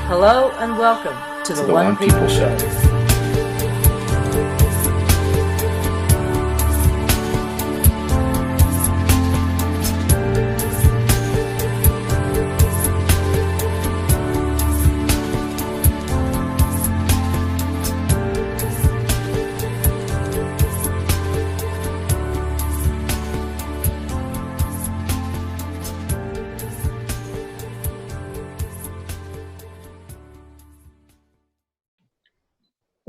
Hello and welcome to the One People Show.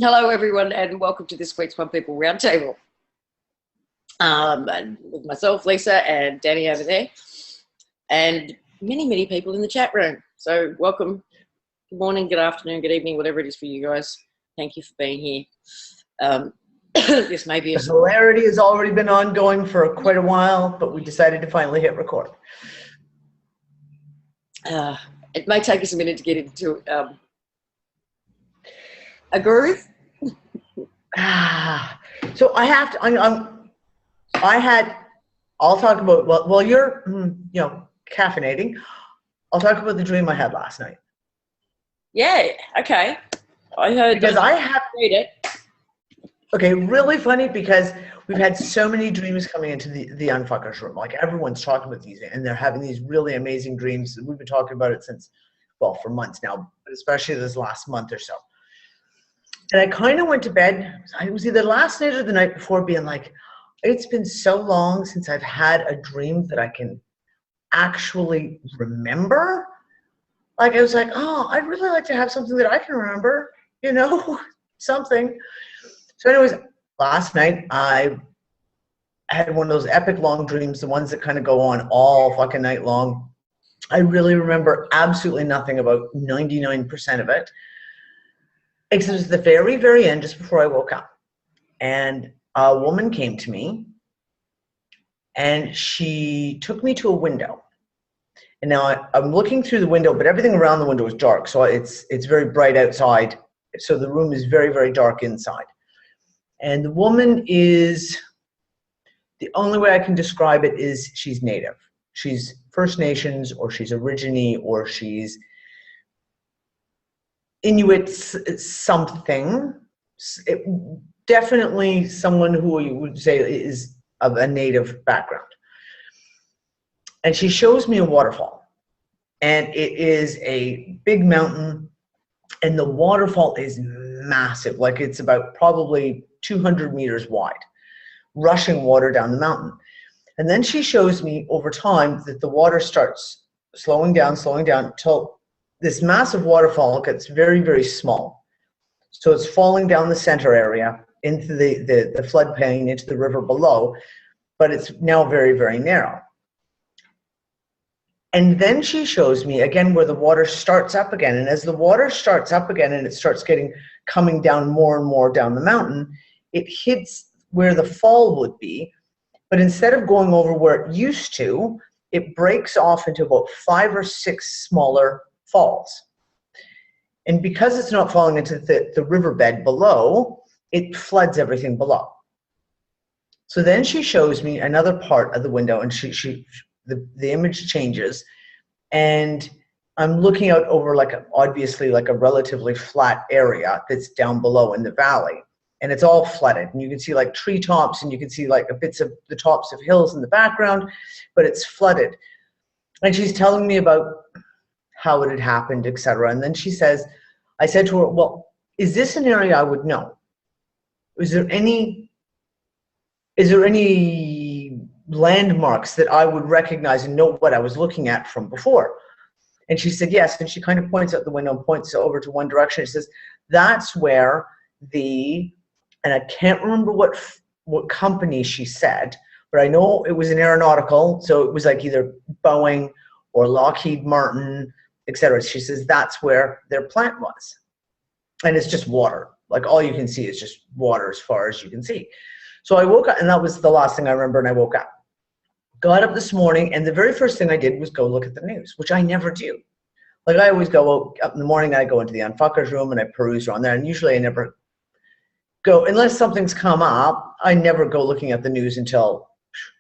Hello, everyone, and welcome to this week's One People Roundtable. And with myself, Lisa, and Danny over there, and many people in the chat room. So welcome. Good morning, good afternoon, good evening, whatever it is for you guys. Thank you for being here. This may be the hilarity has already been ongoing for quite a while, but we decided to finally hit record. It may take us a minute to get into a groove. So I have to, I'll talk about, well, you're, caffeinating. I'll talk about the dream I had last night. Yeah, okay. I heard. Because I have read it. Okay, really funny because we've had so many dreams coming into the Unfuckers room. Like everyone's talking about these and they're having these really amazing dreams. We've been talking about it since, well, for months now, but especially this last month or so. And I kind of went to bed, it was either last night or the night before, being like, it's been so long since I've had a dream that I can actually remember. Like, I was like, oh, I'd really like to have something that I can remember, something. So anyways, last night I had one of those epic long dreams, the ones that kind of go on all fucking night long. I really remember absolutely nothing, about 99% of it. Except it was the very, very end, just before I woke up. And a woman came to me, and she took me to a window. And now I'm looking through the window, but everything around the window is dark. So it's very bright outside. So the room is very, very dark inside. And the woman is, the only way I can describe it is she's Native. She's First Nations, or she's Aborigine, or she's Inuit something. Definitely someone who you would say is of a Native background. And she shows me a waterfall. And it is a big mountain. And the waterfall is massive. Like it's about probably 200 meters wide, rushing water down the mountain. And then she shows me over time that the water starts slowing down until this massive waterfall gets very, very small. So it's falling down the center area into the floodplain, into the river below, but it's now very, very narrow. And then she shows me again where the water starts up again. And as the water starts up again and it starts coming down more and more down the mountain, it hits where the fall would be. But instead of going over where it used to, it breaks off into about 5 or 6 smaller falls. And because it's not falling into the riverbed below, it floods everything below. So then she shows me another part of the window, and the image changes, and I'm looking out over obviously a relatively flat area that's down below in the valley, and it's all flooded, and you can see treetops, and you can see bits of the tops of hills in the background, but it's flooded. And she's telling me about how it had happened, etc. And then she says, I said to her, well, is this an area I would know? Is there any landmarks that I would recognize and know what I was looking at from before? And she said, yes. And she kind of points out the window and points over to one direction. She says, that's where and I can't remember what company she said, but I know it was an aeronautical. So it was either Boeing or Lockheed Martin, etc. She says that's where their plant was. And it's just water. All you can see is just water as far as you can see. So I woke up, and that was the last thing I remember, and I woke up. Got up this morning, and the very first thing I did was go look at the news, which I never do. I always go up in the morning, I go into the Unfuckers room, and I peruse around there, and usually I never go, unless something's come up, I never go looking at the news until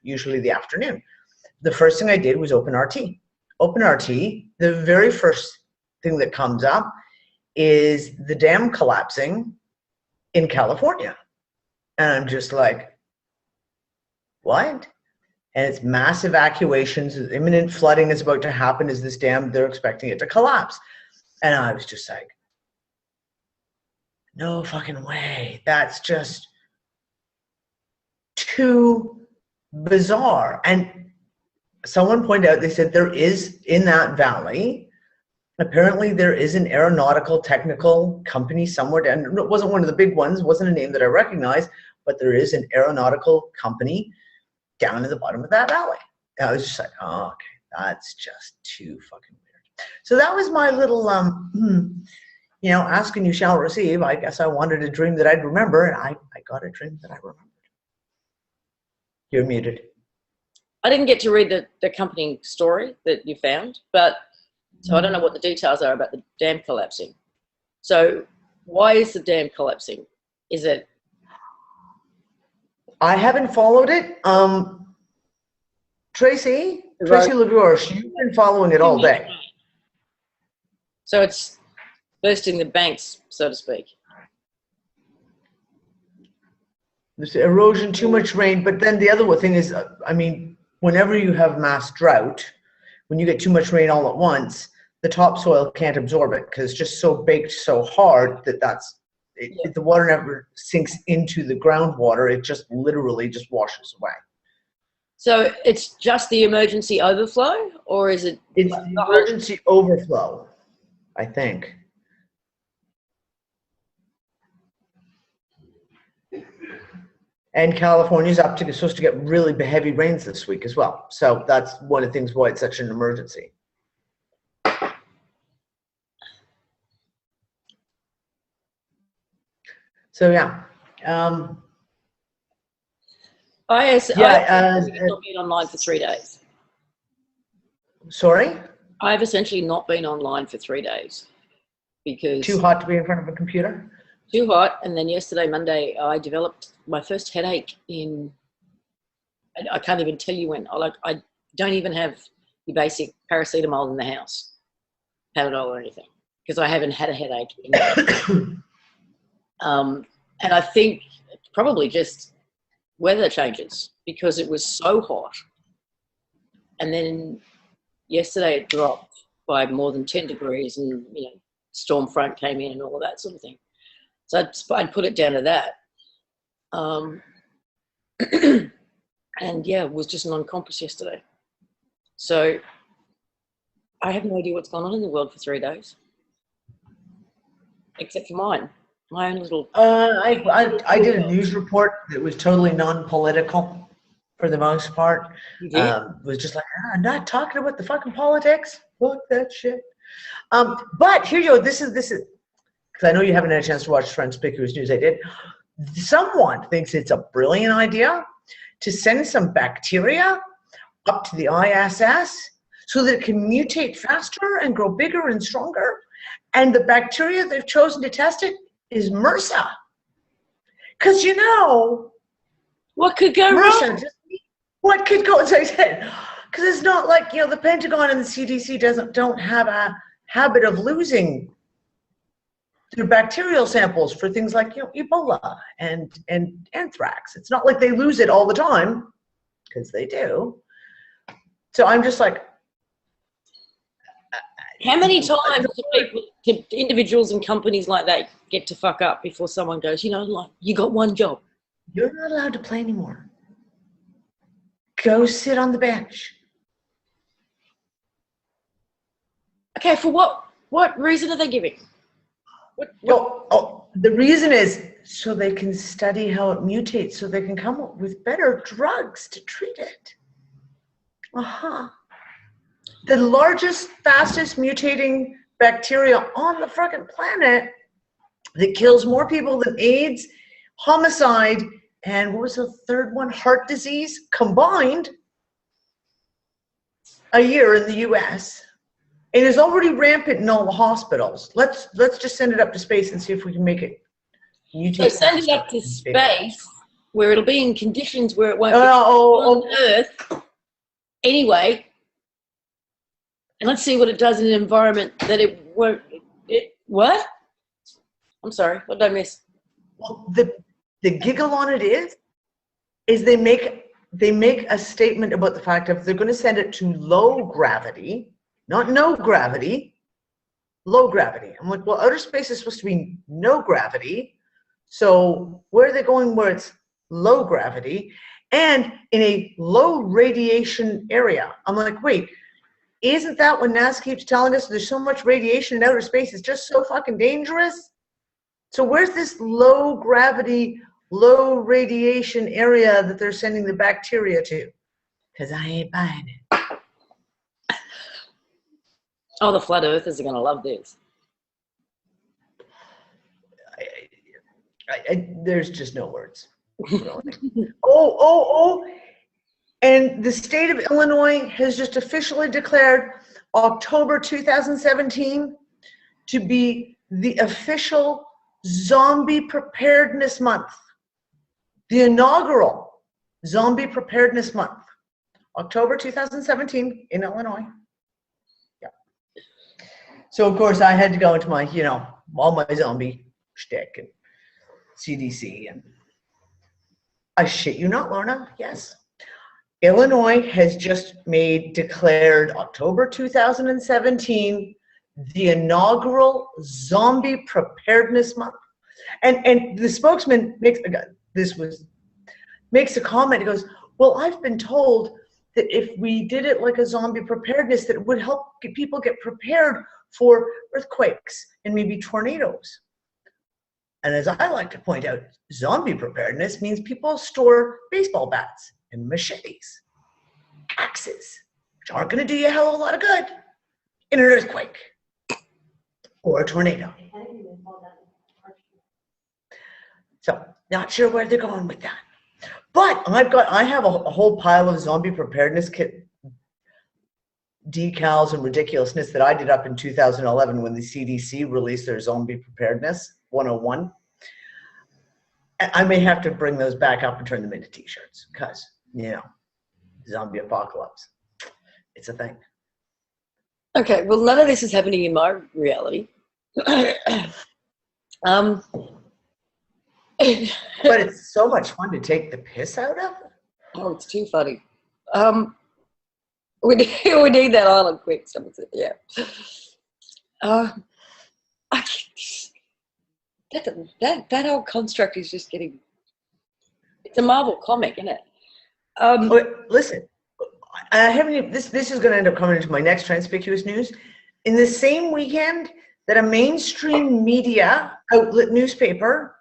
usually the afternoon. The first thing I did was open RT. Open RT, the very first thing that comes up is the dam collapsing in California. And I'm just like, what? And it's mass evacuations, imminent flooding is about to happen as this dam, they're expecting it to collapse. And I was just like, no fucking way. That's just too bizarre. And someone pointed out, they said there is in that valley, apparently there is an aeronautical technical company somewhere down. It wasn't one of the big ones, wasn't a name that I recognized, but there is an aeronautical company down in the bottom of that valley. And I was just like, oh, okay, that's just too fucking weird. So that was my little, you know, ask and you shall receive. I guess I wanted a dream that I'd remember, and I got a dream that I remembered. You're muted. I didn't get to read the accompanying story that you found, but so I don't know what the details are about the dam collapsing. So why is the dam collapsing? Is it? I haven't followed it. Tracy LaGorge, you've been following it all day. So it's bursting the banks, so to speak. There's erosion, too much rain, but then the other thing is, I mean, whenever you have mass drought, when you get too much rain all at once, the topsoil can't absorb it because it's just so baked so hard that the water never sinks into the groundwater. It just literally just washes away. So it's just the emergency overflow, or is it? It's the emergency overflow, I think. And California's supposed to get really heavy rains this week as well. So that's one of the things why it's such an emergency. So yeah. I've not been online for 3 days. Sorry? I've essentially not been online for 3 days because too hot to be in front of a computer? Too hot. And then yesterday, Monday, I developed my first headache in, I can't even tell you when. I don't even have the basic paracetamol in the house, Panadol or anything, because I haven't had a headache in and I think it's probably just weather changes because it was so hot. And then yesterday it dropped by more than 10 degrees and, you know, storm front came in and all of that sort of thing. So I'd put it down to that. And yeah, it was just non-compass yesterday. So I have no idea what's going on in the world for 3 days, except for mine. My own little. I did a news report that was totally non-political for the most part. You did? Was just like, I'm not talking about the fucking politics. Fuck that shit. But here you go. This is because I know you haven't had a chance to watch Conspicuous News. I did. Someone thinks it's a brilliant idea to send some bacteria up to the ISS so that it can mutate faster and grow bigger and stronger. And the bacteria they've chosen to test it is MRSA. Because, you know, what could go wrong? What could go, as I said, because it's not like, you know, the Pentagon and the CDC don't have a habit of losing their bacterial samples for things like, you know, Ebola and anthrax. It's not like they lose it all the time, because they do. So I'm just like, how many times do individuals and companies like that get to fuck up before someone goes, you know, like, you got one job. You're not allowed to play anymore. Go sit on the bench. Okay, for what reason are they giving? The reason is so they can study how it mutates, so they can come up with better drugs to treat it. The largest, fastest mutating bacteria on the fucking planet that kills more people than AIDS, homicide, and what was the third one? Heart disease combined a year in the US. It is already rampant in all the hospitals. Let's just send it up to space and see if we can make it mutate. So send it up to space where it'll be in conditions where it won't be on Earth anyway. And let's see what it does in an environment that it won't. What? I'm sorry, what did I miss? Well, the giggle on it is they make a statement about the fact of they're going to send it to low gravity, not no gravity, low gravity. I'm like, well, outer space is supposed to be no gravity. So where are they going where it's low gravity and in a low radiation area? I'm like, wait, isn't that what NASA keeps telling us? There's so much radiation in outer space. It's just so fucking dangerous. So where's this low gravity, low radiation area that they're sending the bacteria to? Because I ain't buying it. Oh, the flat earthers are going to love this. There's just no words. Oh. And the state of Illinois has just officially declared October 2017 to be the official Zombie Preparedness Month. The inaugural Zombie Preparedness Month. October 2017 in Illinois. Yeah. So, of course, I had to go into my, all my zombie shtick and CDC. And I shit you not, Lorna. Yes. Illinois has just declared October 2017 the inaugural Zombie Preparedness Month. And the spokesman makes a comment. He goes, well, I've been told that if we did it like a zombie preparedness, that it would help people get prepared for earthquakes and maybe tornadoes. And as I like to point out, zombie preparedness means people store baseball bats and machetes, axes, which aren't going to do you a hell of a lot of good in an earthquake or a tornado. So, not sure where they're going with that. But I have a whole pile of zombie preparedness kit decals and ridiculousness that I did up in 2011 when the CDC released their Zombie Preparedness 101. I may have to bring those back up and turn them into t-shirts because, zombie apocalypse. It's a thing. Okay, well, none of this is happening in my reality. But it's so much fun to take the piss out of. Oh, it's too funny. We need that island quick. Someone said, yeah. That whole construct is just getting. It's a Marvel comic, isn't it? Listen, I haven't. This is going to end up coming into my next Transpicuous News. In the same weekend that a mainstream media outlet newspaper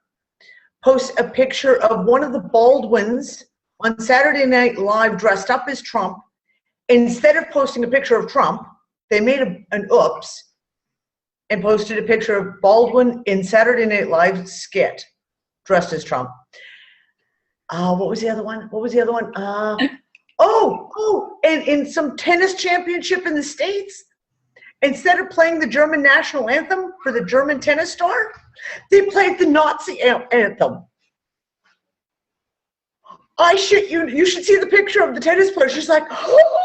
posts a picture of one of the Baldwins on Saturday Night Live dressed up as Trump. Instead of posting a picture of Trump, they made an oops and posted a picture of Baldwin in Saturday Night Live skit dressed as Trump. What was the other one? And in some tennis championship in the States, instead of playing the German national anthem for the German tennis star, they played the Nazi anthem. I shit you. You should see the picture of the tennis player. She's like, oh!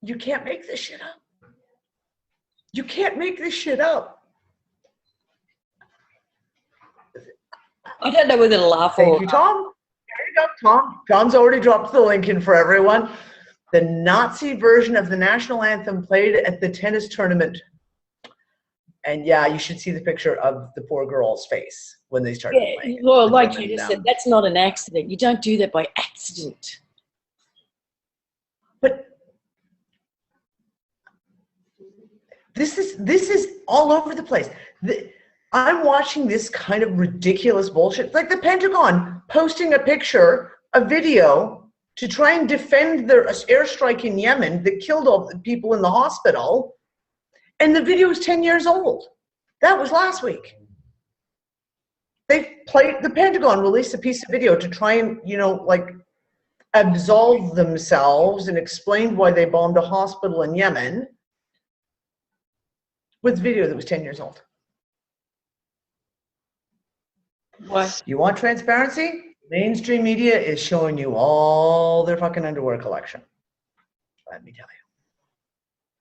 You can't make this shit up. You can't make this shit up. I don't know whether to laugh or. Thank you, Tom. There you go, Tom. Tom's already dropped the link in for everyone. The Nazi version of the national anthem played at the tennis tournament. And yeah, you should see the picture of the poor girl's face when they started playing. Well, like you just said, that's not an accident. You don't do that by accident. But this is all over the place. I'm watching this kind of ridiculous bullshit. It's like the Pentagon posting a video to try and defend their airstrike in Yemen that killed all the people in the hospital. And the video is 10 years old. That was last week. The Pentagon released a piece of video to try and, absolve themselves and explain why they bombed a hospital in Yemen with video that was 10 years old. What? You want transparency? Mainstream media is showing you all their fucking underwear collection. Let me tell you.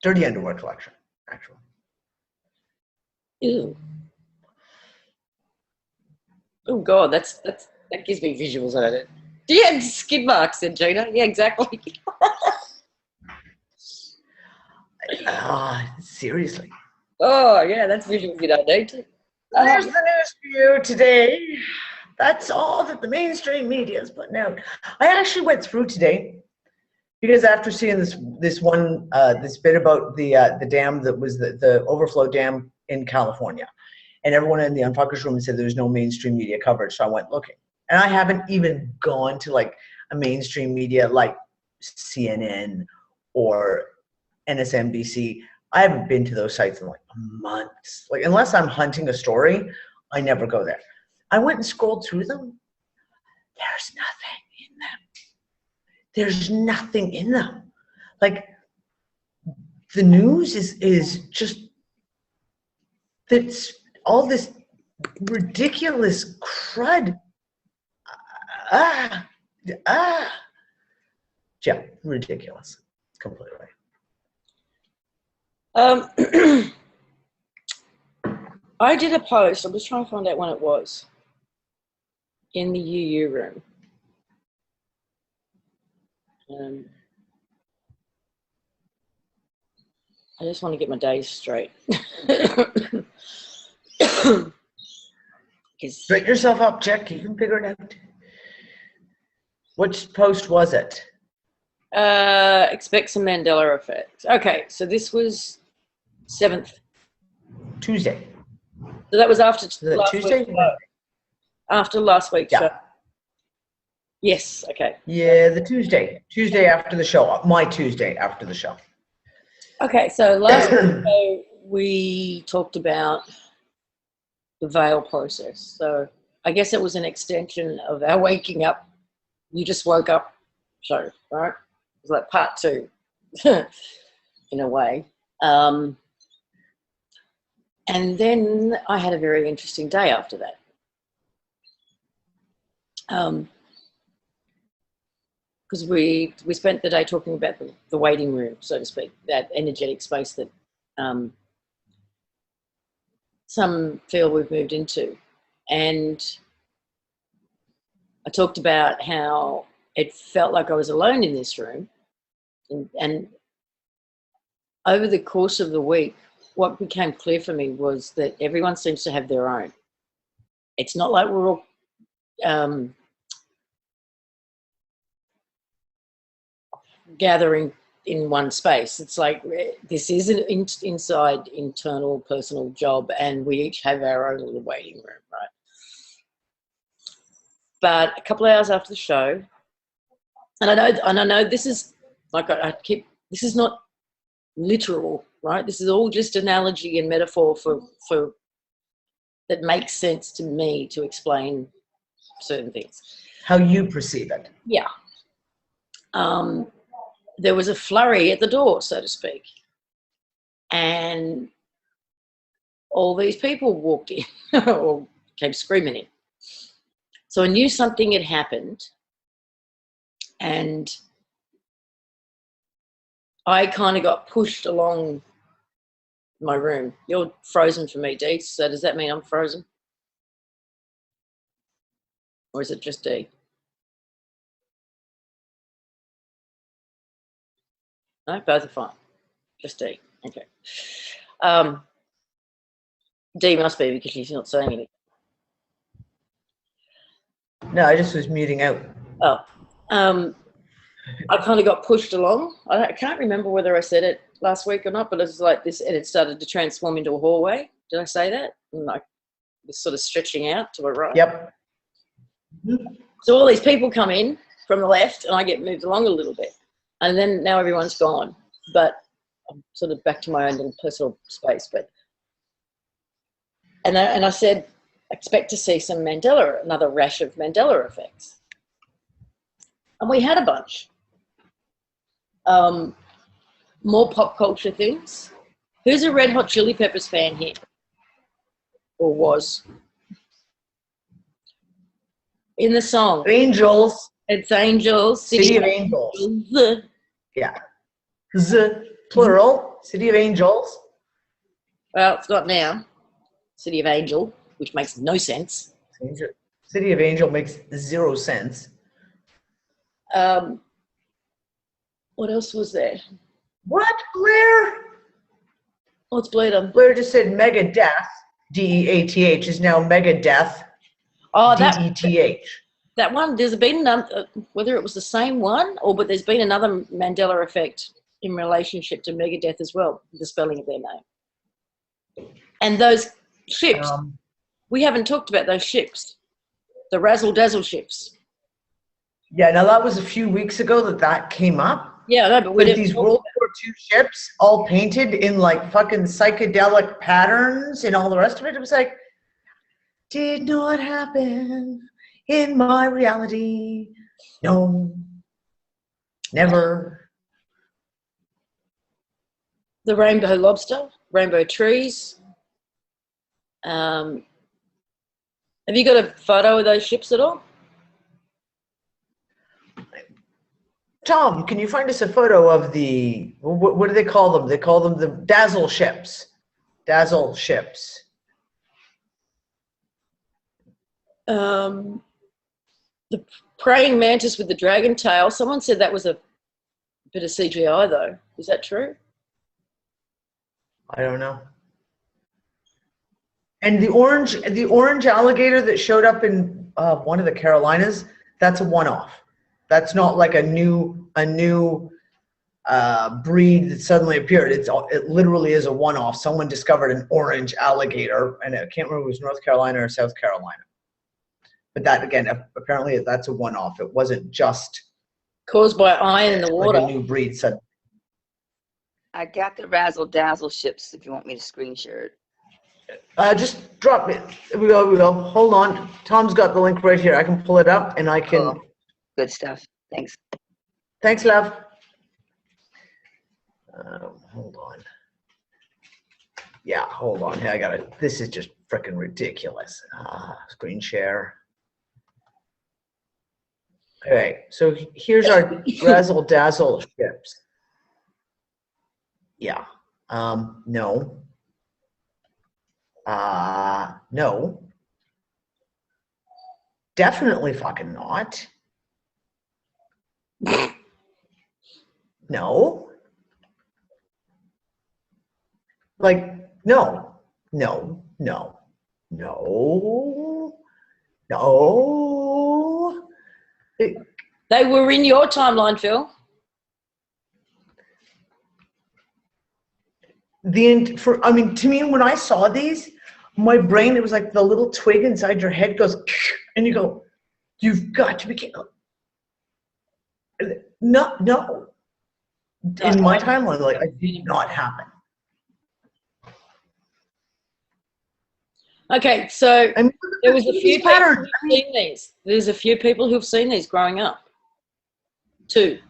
Dirty underwear collection, actually. Ew. Oh God, that gives me visuals out of it. Yeah, skid marks, said Gina. Yeah, exactly. Seriously. Oh yeah, that's visuals you don't need to. There's the news for you today. That's all that the mainstream media is putting out. I actually went through today because after seeing this bit about the dam that was the overflow dam in California, and everyone in the Unfuckers room said there was no mainstream media coverage, so I went looking. And I haven't even gone to like a mainstream media like CNN or MSNBC. I haven't been to those sites in like months. Like, unless I'm hunting a story, I never go there. I went and scrolled through them. There's nothing in them. There's nothing in them. Like, the news is just, that's all this ridiculous crud. Yeah, ridiculous. Completely. I did a post. I'm just trying to find out when it was in the UU room. I just want to get my days straight. Straighten yourself up, Jack. You can figure it out. Which post was it? Expect some Mandela effects. Okay, so this was 7th. Tuesday. So that was after last Tuesday? Week's show. After last week's show. Yes, okay. Yeah, the Tuesday. Tuesday after the show. My Tuesday after the show. Okay, so last week we talked about the veil process. So I guess it was an extension of our waking up. You just woke up show, right? It was like part 2 in a way. And then I had a very interesting day after that. Because we spent the day talking about the waiting room, so to speak, that energetic space that some feel we've moved into. And I talked about how it felt like I was alone in this room. And over the course of the week, what became clear for me was that everyone seems to have their own. It's not like we're all gathering in one space. It's like this is an inside internal personal job, and we each have our own little waiting room, right? But a couple of hours after the show, and I know this is like this is not literal, right? This is all just analogy and metaphor for that makes sense to me to explain certain things. How you perceive it. Yeah. There was a flurry at the door, so to speak. And all these people walked in or came screaming in. So I knew something had happened, and I kind of got pushed along my room. You're frozen for me, Dee, so does that mean I'm frozen? Or is it just Dee? No, both are fine. Just Dee. Okay. Dee must be because she's not saying anything. No, I just was muting out. Oh. I kind of got pushed along. I can't remember whether I said it last week or not, but it was like this, and it started to transform into a hallway. Did I say that? And like this sort of stretching out to a right. Yep. So all these people come in from the left, and I get moved along a little bit. And then now everyone's gone, but I'm sort of back to my own little personal space. But and I said, expect to see some another rash of Mandela effects. And we had a bunch. More pop culture things. Who's a Red Hot Chili Peppers fan here? Or was? In the song. Angels. It's Angels. City of Angels. Yeah. Plural. City of Angels. Well, it's not now. City of Angel, which makes no sense. City of Angel makes 0 sense. What else was there? What, Blair? What's Blair? Blair just said Mega Death, D-E-A-T-H, is now Mega Death, Oh, D-E-T-H. that one, there's been another, whether it was the same one, but there's been another Mandela effect in relationship to Megadeth as well, the spelling of their name. And those ships, we haven't talked about those ships, the razzle-dazzle ships. Yeah, now that was a few weeks ago that came up. Yeah, I know, but we with these World War II ships all painted in like fucking psychedelic patterns and all the rest of it. It was like, did not happen in my reality. No, never. The rainbow lobster, rainbow trees. Have you got a photo of those ships at all? Tom, can you find us a photo of the, what do they call them? They call them the dazzle ships. Dazzle ships. The praying mantis with the dragon tail. Someone said that was a bit of CGI though. Is that true? I don't know. And the orange alligator that showed up in one of the Carolinas, that's a one-off. That's not like a new breed that suddenly appeared. It literally is a one-off. Someone discovered an orange alligator, and I can't remember if it was North Carolina or South Carolina. But that, again, apparently that's a one-off. It wasn't just caused by iron in the water. Like a new breed suddenly. I got the razzle dazzle ships if you want me to screen share it. Just drop it. Here we go. Hold on. Tom's got the link right here. I can pull it up and I can. Oh, good stuff. Thanks. Thanks, love. Hold on. Yeah, hold on. I got it. This is just freaking ridiculous. Screen share. Okay, so here's our razzle dazzle ships. Yeah. No. No. Definitely fucking not. No. Like, no. They were in your timeline, Phil. I mean, to me, when I saw these, my brain, it was like the little twig inside your head goes, and you go, you've got to be kidding. No. In my timeline, like, it did not happen. Okay, so I mean, there was a few patterns. people who've seen these. There's a few people who've seen these growing up. 2.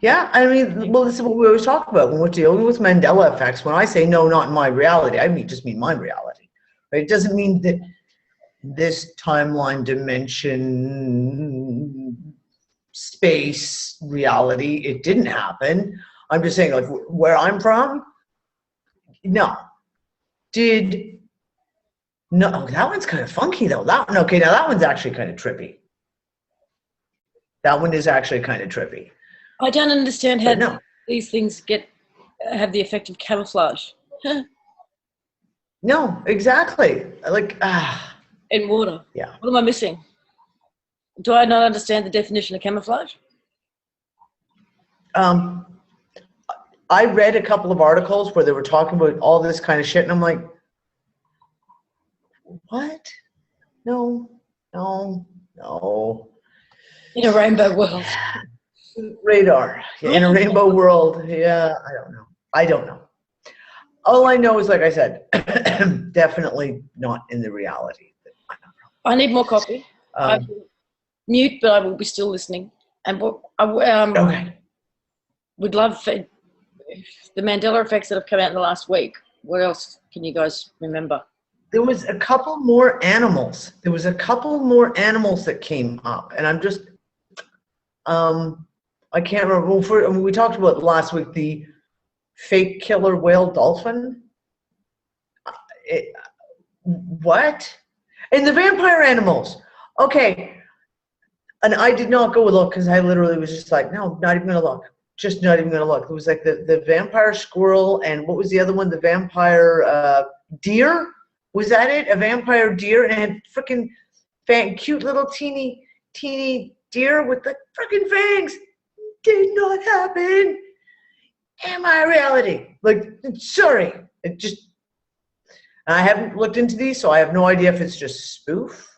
Yeah, I mean, well, this is what we always talk about when we're dealing with Mandela effects. When I say no, not in my reality, I just mean my reality. Right? It doesn't mean that this timeline, dimension, space, reality, it didn't happen. I'm just saying, like, where I'm from, no. No, that one's kind of funky, though. Okay, now that one's actually kind of trippy. That one is actually kind of trippy. I don't understand how these things have the effect of camouflage. No, exactly. Like, in water. Yeah. What am I missing? Do I not understand the definition of camouflage? I read a couple of articles where they were talking about all this kind of shit, and I'm like, what? No. In a rainbow world. Radar. Yeah, in a rainbow world. Yeah, I don't know. All I know is, like I said, definitely not in the reality. I need more coffee. I will mute, but I will be still listening. And okay. Would love for the Mandela effects that have come out in the last week. What else can you guys remember? There was a couple more animals. That came up, and I'm just, I can't remember. We talked about last week the fake killer whale dolphin. what? And the vampire animals. Okay. And I did not go look because I literally was just like, no, not even going to look. Just not even going to look. It was like the vampire squirrel and what was the other one? The vampire deer? Was that it? A vampire deer? And it had freaking cute little teeny deer with the freaking fangs. Did not happen. Am I reality? Like, sorry. It just, I haven't looked into these, so I have no idea if it's just spoof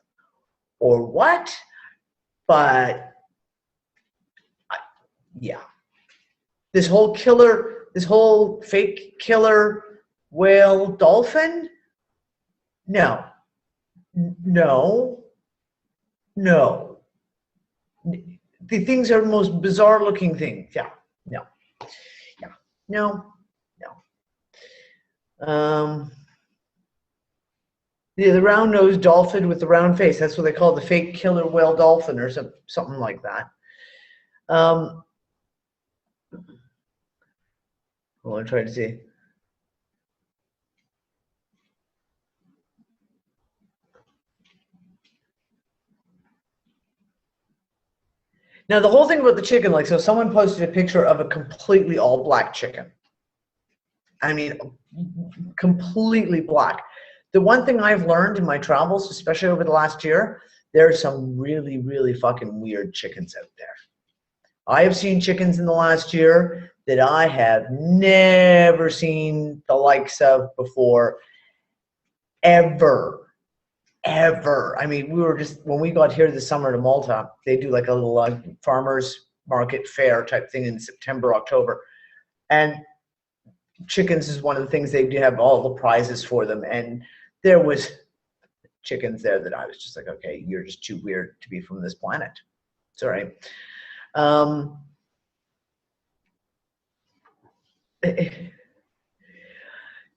or what. But yeah, this whole fake killer whale dolphin, no. The things are the most bizarre looking things. The round-nosed dolphin with the round face. That's what they call the fake killer whale dolphin or something like that. I'm trying to see. Now, the whole thing about the chicken, like, so someone posted a picture of a completely all black chicken. I mean, completely black. The one thing I've learned in my travels, especially over the last year, there are some really, really fucking weird chickens out there. I have seen chickens in the last year that I have never seen the likes of before, ever. I mean, we were just, when we got here this summer to Malta, they do like a little farmers market fair type thing in September, October. And chickens is one of the things they do have all the prizes for them. And there was chickens there that I was just like, okay, you're just too weird to be from this planet. It's all right.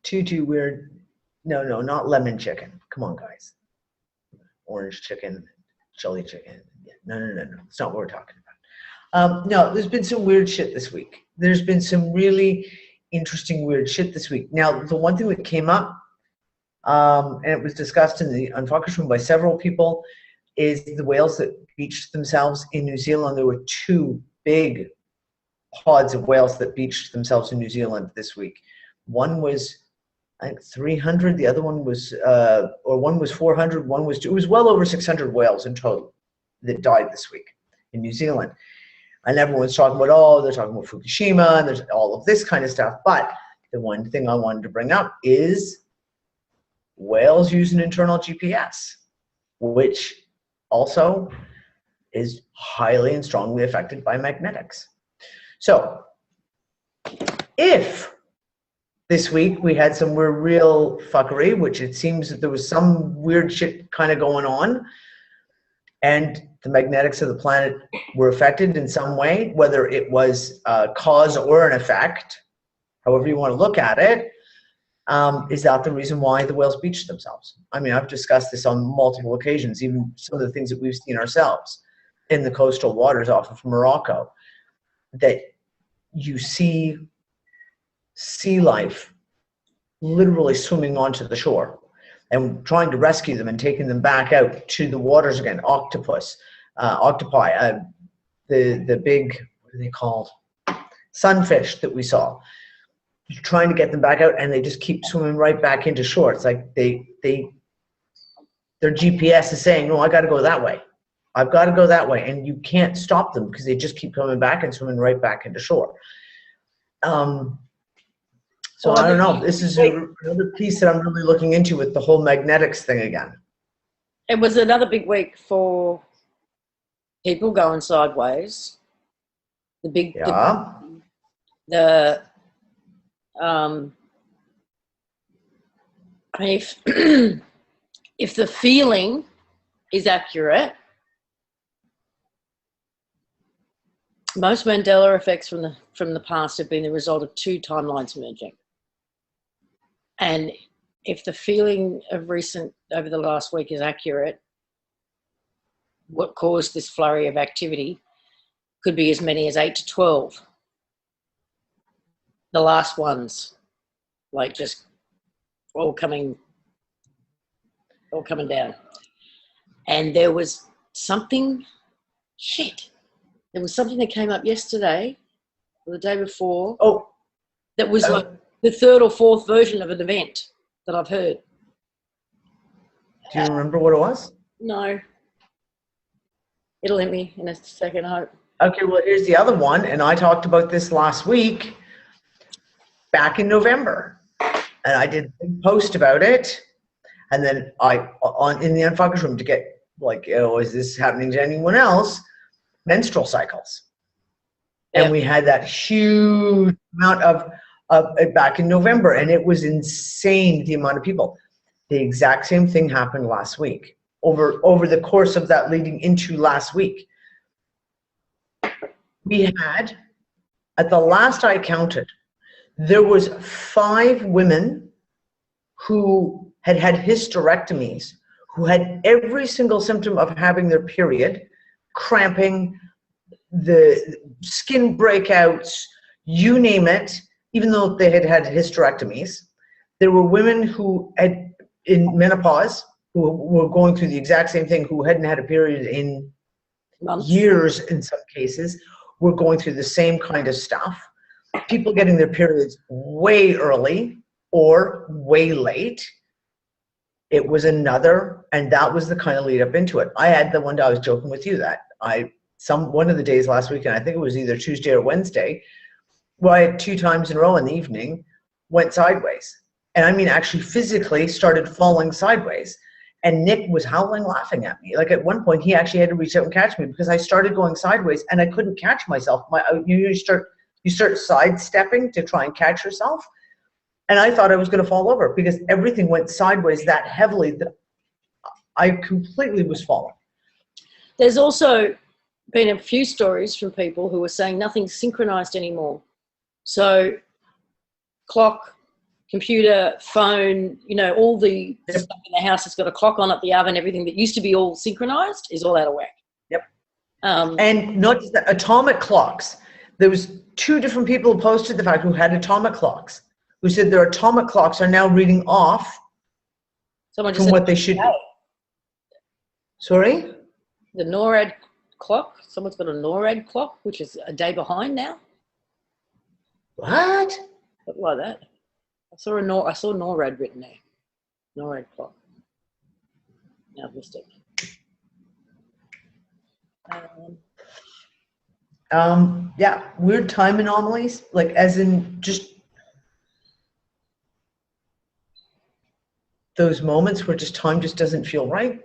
Too weird. No, not lemon chicken. Come on, guys. Orange chicken, chili chicken. Yeah, no. It's not what we're talking about. No, there's been some weird shit this week. There's been some really interesting weird shit this week. Now, the one thing that came up, and it was discussed in the Unfocus room by several people, is the whales that beached themselves in New Zealand. There were 2 big pods of whales that beached themselves in New Zealand this week. One was, I think, 300. The other one was, or one was 400. One was 2. It was well over 600 whales in total that died this week in New Zealand. And everyone's talking about, oh, they're talking about Fukushima, and there's all of this kind of stuff. But the one thing I wanted to bring up is whales use an internal GPS, which also is highly and strongly affected by magnetics. So if this week we had some real fuckery, which it seems that there was some weird shit kind of going on, and the magnetics of the planet were affected in some way, whether it was a cause or an effect, however you want to look at it, is that the reason why the whales beached themselves? I mean, I've discussed this on multiple occasions, even some of the things that we've seen ourselves in the coastal waters off of Morocco, that you see sea life literally swimming onto the shore and trying to rescue them and taking them back out to the waters again. Octopi, the big, what are they called? Sunfish that we saw. Trying to get them back out, and they just keep swimming right back into shore. It's like their GPS is saying, no, I got to go that way. I've got to go that way. And you can't stop them because they just keep coming back and swimming right back into shore. So I don't know. This is another piece that I'm really looking into with the whole magnetics thing again. It was another big week for people going sideways. If the feeling is accurate, most Mandela effects from the past have been the result of 2 timelines merging. And if the feeling of over the last week is accurate, what caused this flurry of activity could be as many as 8 to 12. The last ones, like, just all coming all coming down. And there was something, there was something that came up yesterday or the day before. Oh. That was like the third or fourth version of an event that I've heard. Do you remember what it was? No. It'll hit me in a second, I hope. Okay, well, here's the other one, and I talked about this last week, back in November, and I did a post about it, and then in the Unfuckers room to get, like, is this happening to anyone else? Menstrual cycles. And we had that huge amount of back in November, and it was insane, the amount of people. The exact same thing happened last week, over the course of that leading into last week. We had, at the last I counted, there was 5 women who had had hysterectomies, who had every single symptom of having their period, cramping, the skin breakouts, you name it, even though they had had hysterectomies. There were women who had, in menopause, who were going through the exact same thing, who hadn't had a period in months, years in some cases, were going through the same kind of stuff. People getting their periods way early or way late. It was another, and that was the kind of lead up into it. I had the one day I was joking with you that one of the days last weekend, I think it was either Tuesday or Wednesday, where I had 2 times in a row in the evening, went sideways. And I mean, actually physically started falling sideways. And Nick was howling, laughing at me. Like at one point, he actually had to reach out and catch me because I started going sideways and I couldn't catch myself. You start sidestepping to try and catch yourself. And I thought I was going to fall over because everything went sideways that heavily that I completely was falling. There's also been a few stories from people who are saying nothing's synchronized anymore. So clock, computer, phone, all the stuff in the house that's got a clock on it, the oven, everything that used to be all synchronized is all out of whack. Yep. And not just that, atomic clocks. There was 2 different people who posted the fact who had atomic clocks, who said their atomic clocks are now reading off from what they should be. Sorry? The NORAD clock. Someone's got a NORAD clock, which is a day behind now. What? Look like that. I saw NORAD written there. NORAD clock. Now I've missed it. Yeah, weird time anomalies, like as in just those moments where just time just doesn't feel right.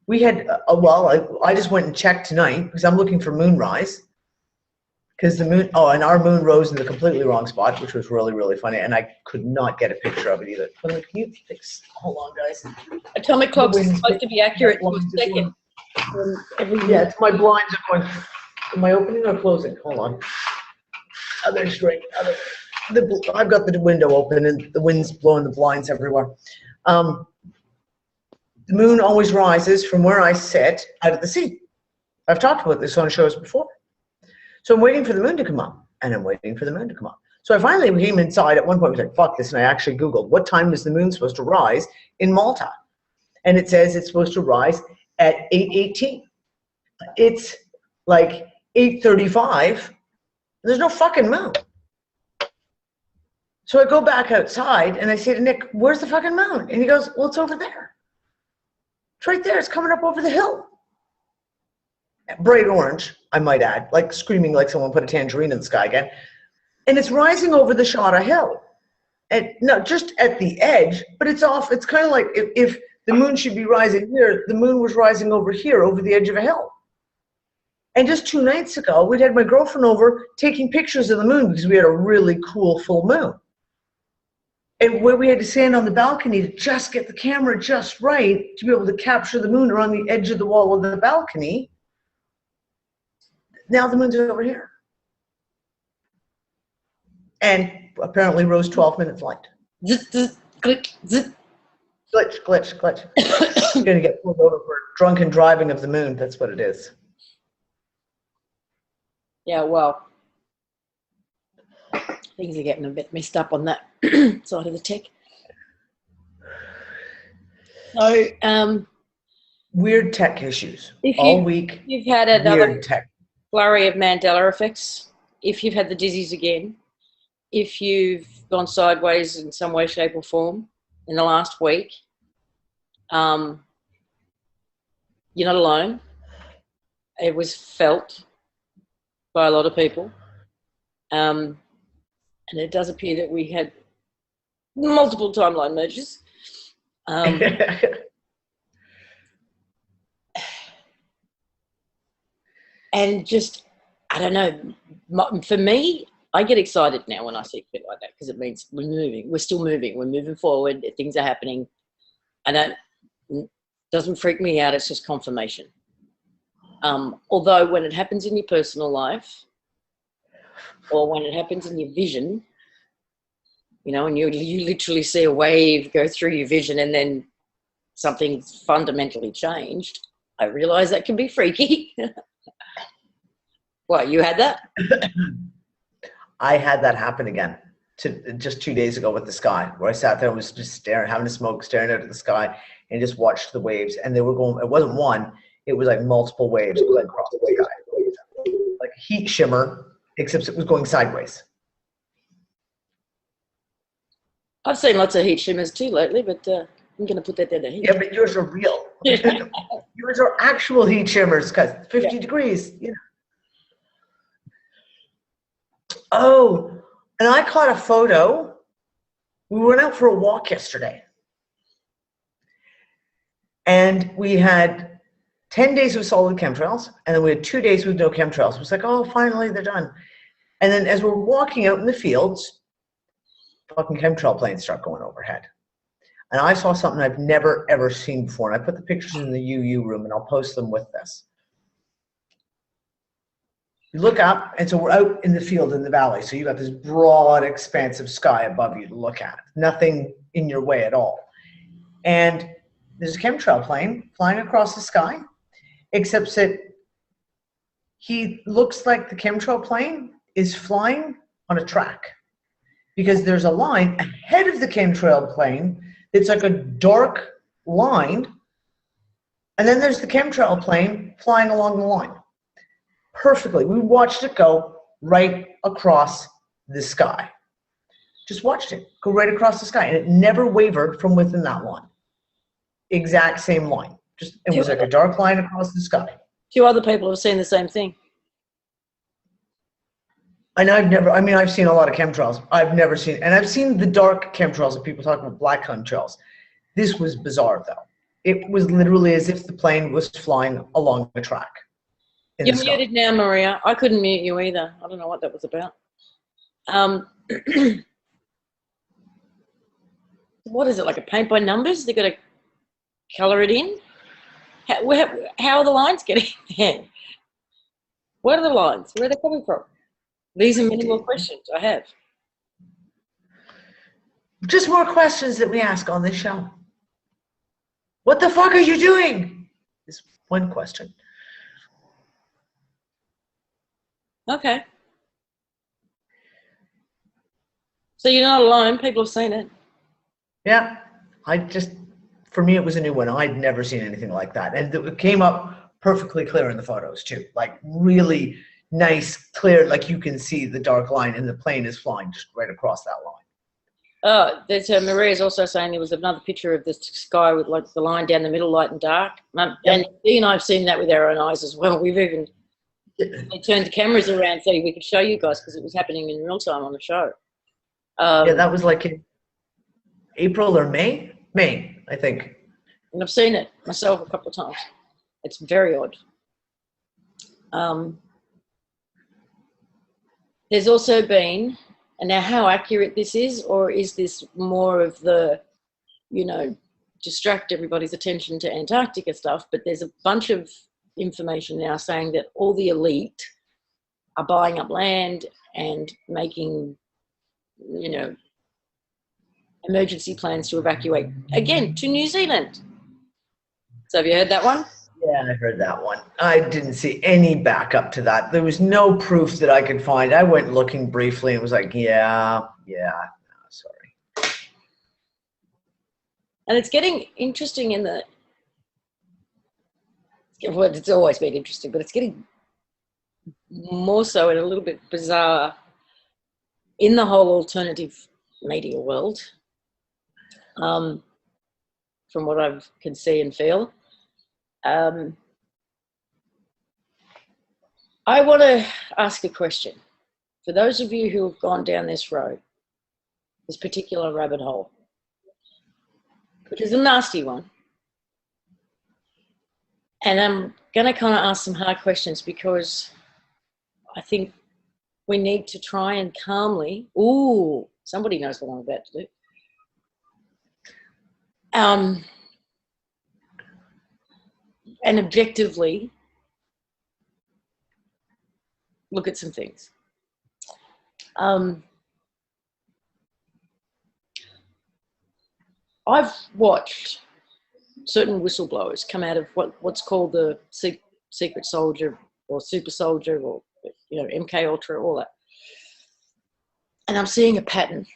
We had, I just went and checked tonight because I'm looking for moonrise. Because the moon, and our moon rose in the completely wrong spot, which was really, really funny. And I could not get a picture of it either. Can you fix, hold on, guys. Atomic clocks are supposed to be accurate to a second. Yeah, it's my blinds are going, am I opening or closing? Hold on. Other straight, I've got the window open and the wind's blowing the blinds everywhere. The moon always rises from where I sit out of the sea. I've talked about this on shows before. So I'm waiting for the moon to come up, and I'm waiting for the moon to come up. So I finally came inside at one point. I was like, fuck this, and I actually Googled, what time is the moon supposed to rise in Malta? And it says it's supposed to rise at 8:18. It's like 8:35. There's no fucking moon. So I go back outside, and I say to Nick, where's the fucking moon? And he goes, well, it's over there. It's right there. It's coming up over the hill. Bright orange, I might add, like screaming like someone put a tangerine in the sky again. And it's rising over the Shada Hill. And not just at the edge, but it's off. It's kind of like if the moon should be rising here, the moon was rising over here, over the edge of a hill. And just 2 nights ago, we'd had my girlfriend over taking pictures of the moon because we had a really cool full moon. And where we had to stand on the balcony to just get the camera just right to be able to capture the moon around the edge of the wall of the balcony. Now the moon's over here. And apparently rose 12 minutes late. Glitch. You're going to get pulled over for drunken driving of the moon. That's what it is. Yeah, well, things are getting a bit messed up on that side of the tech. So, weird tech issues if all week. you've had another Weird tech. flurry of Mandela effects, if you've had the dizzies again, if you've gone sideways in some way, shape, or form in the last week, you're not alone. It was felt by a lot of people. And it does appear that we had multiple timeline merges. And just, I don't know, for me, I get excited now when I see shit like that because it means we're moving. We're still moving. We're moving forward. Things are happening. It doesn't freak me out. It's just confirmation. Although when it happens in your personal life or when it happens in your vision, you know, and you literally see a wave go through your vision and then something's fundamentally changed, I realize that can be freaky. What, you had that? I had that happen again just 2 days ago with the sky, where I sat there and was just staring, having a smoke, staring out at the sky, and just watched the waves. And they were going, it wasn't one, it was like multiple waves going across the sky. Like a heat shimmer, except it was going sideways. I've seen lots of heat shimmers too lately, but I'm going to put that down to heat. Yeah, but yours are real. Yours are actual heat shimmers, because 50 degrees, you know. Oh, and I caught a photo. We went out for a walk yesterday. And we had 10 days of solid chemtrails, and then we had 2 days with no chemtrails. It was like, oh, finally, they're done. And then as we're walking out in the fields, fucking chemtrail planes start going overhead. And I saw something I've never, ever seen before. And I put the pictures in the UU room, and I'll post them with this. You look up, and so we're out in the field in the valley. So you got this broad, expansive sky above you to look at. Nothing in your way at all. And there's a chemtrail plane flying across the sky, except that he looks like the chemtrail plane is flying on a track, because there's a line ahead of the chemtrail plane that's like a dark line, and then there's the chemtrail plane flying along the line. Perfectly. We watched it go right across the sky. Just watched it go right across the sky, and it never wavered from within that line. Exact same line. Just it was like a dark line across the sky. 2 other people have seen the same thing. And I've seen a lot of chemtrails. I've never seen, and I've seen the dark chemtrails that people talk about, black chemtrails. This was bizarre, though. It was literally as if the plane was flying along a track. You're muted now, Maria. I couldn't mute you either. I don't know what that was about. What is it, like a paint by numbers? They've got to colour it in? How are the lines getting there? What are the lines? Where are they coming from? These are many more questions I have. Just more questions that we ask on this show. What the fuck are you doing? Is one question. Okay. So you're not alone. People have seen it. Yeah. For me, it was a new one. I'd never seen anything like that. And it came up perfectly clear in the photos, too. Like, really nice, clear, like you can see the dark line, and the plane is flying just right across that line. Oh, Maria's also saying there was another picture of the sky with like the line down the middle, light and dark. And Dee and I have seen that with our own eyes as well. We've even they turned the cameras around so we could show you guys, because it was happening in real time on the show. Yeah, that was like in April or May? May, I think. And I've seen it myself a couple of times. It's very odd. There's also been, and now how accurate this is, or is this more of the, distract everybody's attention to Antarctica stuff, but there's a bunch of information now saying that all the elite are buying up land and making, emergency plans to evacuate, again, to New Zealand. So have you heard that one? Yeah, I heard that one. I didn't see any backup to that. There was no proof that I could find. I went looking briefly and was like, yeah, no, sorry. And it's getting interesting in the, well, it's always been interesting, but it's getting more so and a little bit bizarre in the whole alternative media world, from what I can see and feel. I want to ask a question. For those of you who have gone down this road, this particular rabbit hole, which is a nasty one, and I'm going to kind of ask some hard questions because I think we need to try and calmly, ooh, somebody knows what I'm about to do, and objectively look at some things. I've watched certain whistleblowers come out of what's called the secret soldier or super soldier or, you know, MK Ultra, all that. And I'm seeing a pattern.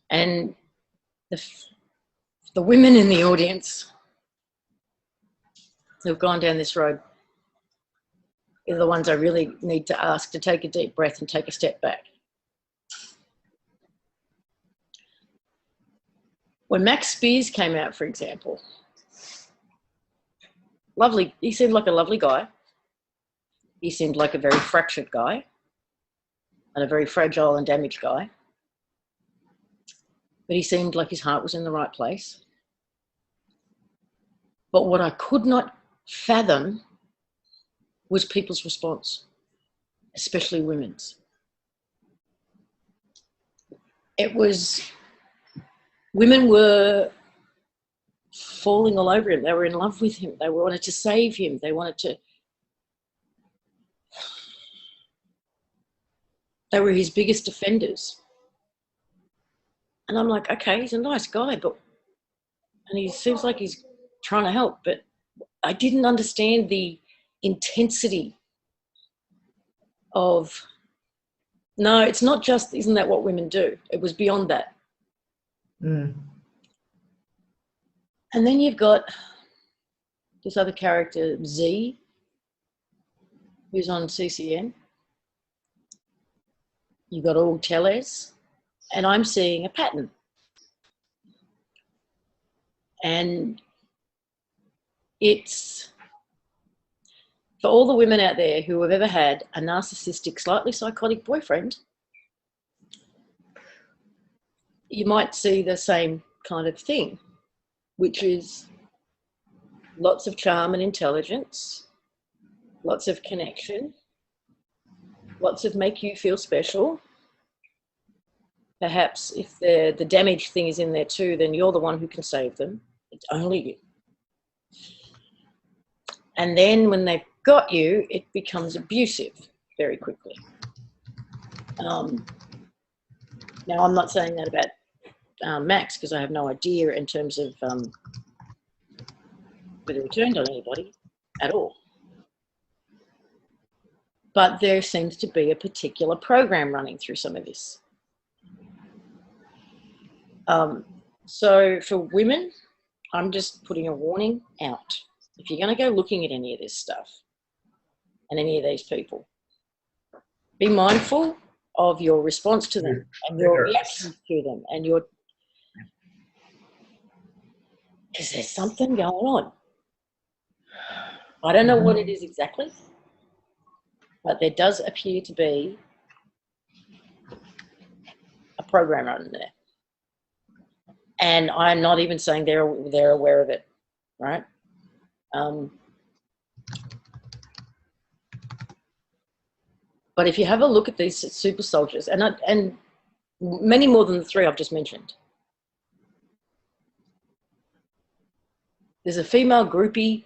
And the women in the audience who've gone down this road are the ones I really need to ask to take a deep breath and take a step back. When Max Spears came out, for example, lovely, he seemed like a lovely guy. He seemed like a very fractured guy and a very fragile and damaged guy. But he seemed like his heart was in the right place. But what I could not fathom was people's response, especially women's. It was, women were falling all over him. They were in love with him. They wanted to save him. They were his biggest defenders. And I'm like, okay, he's a nice guy, and he seems like he's trying to help, but I didn't understand the intensity of, no, it's not just, isn't that what women do? It was beyond that. And then you've got this other character, Z, who's on CCN. You've got all Teles, and I'm seeing a pattern. And it's, for all the women out there who have ever had a narcissistic, slightly psychotic boyfriend, you might see the same kind of thing, which is lots of charm and intelligence, lots of connection, lots of make you feel special. Perhaps if the damage thing is in there too, then you're the one who can save them. It's only you. And then when they've got you, it becomes abusive very quickly. Now, I'm not saying that about Max, because I have no idea in terms of whether he turned on anybody at all. But there seems to be a particular program running through some of this. So for women, I'm just putting a warning out. If you're going to go looking at any of this stuff and any of these people, be mindful of your response to them and your reaction to them and your, because there's something going on. I don't know what it is exactly, but there does appear to be a program running there. And I'm not even saying they're aware of it, right? But if you have a look at these super soldiers, and many more than the three I've just mentioned, there's a female groupie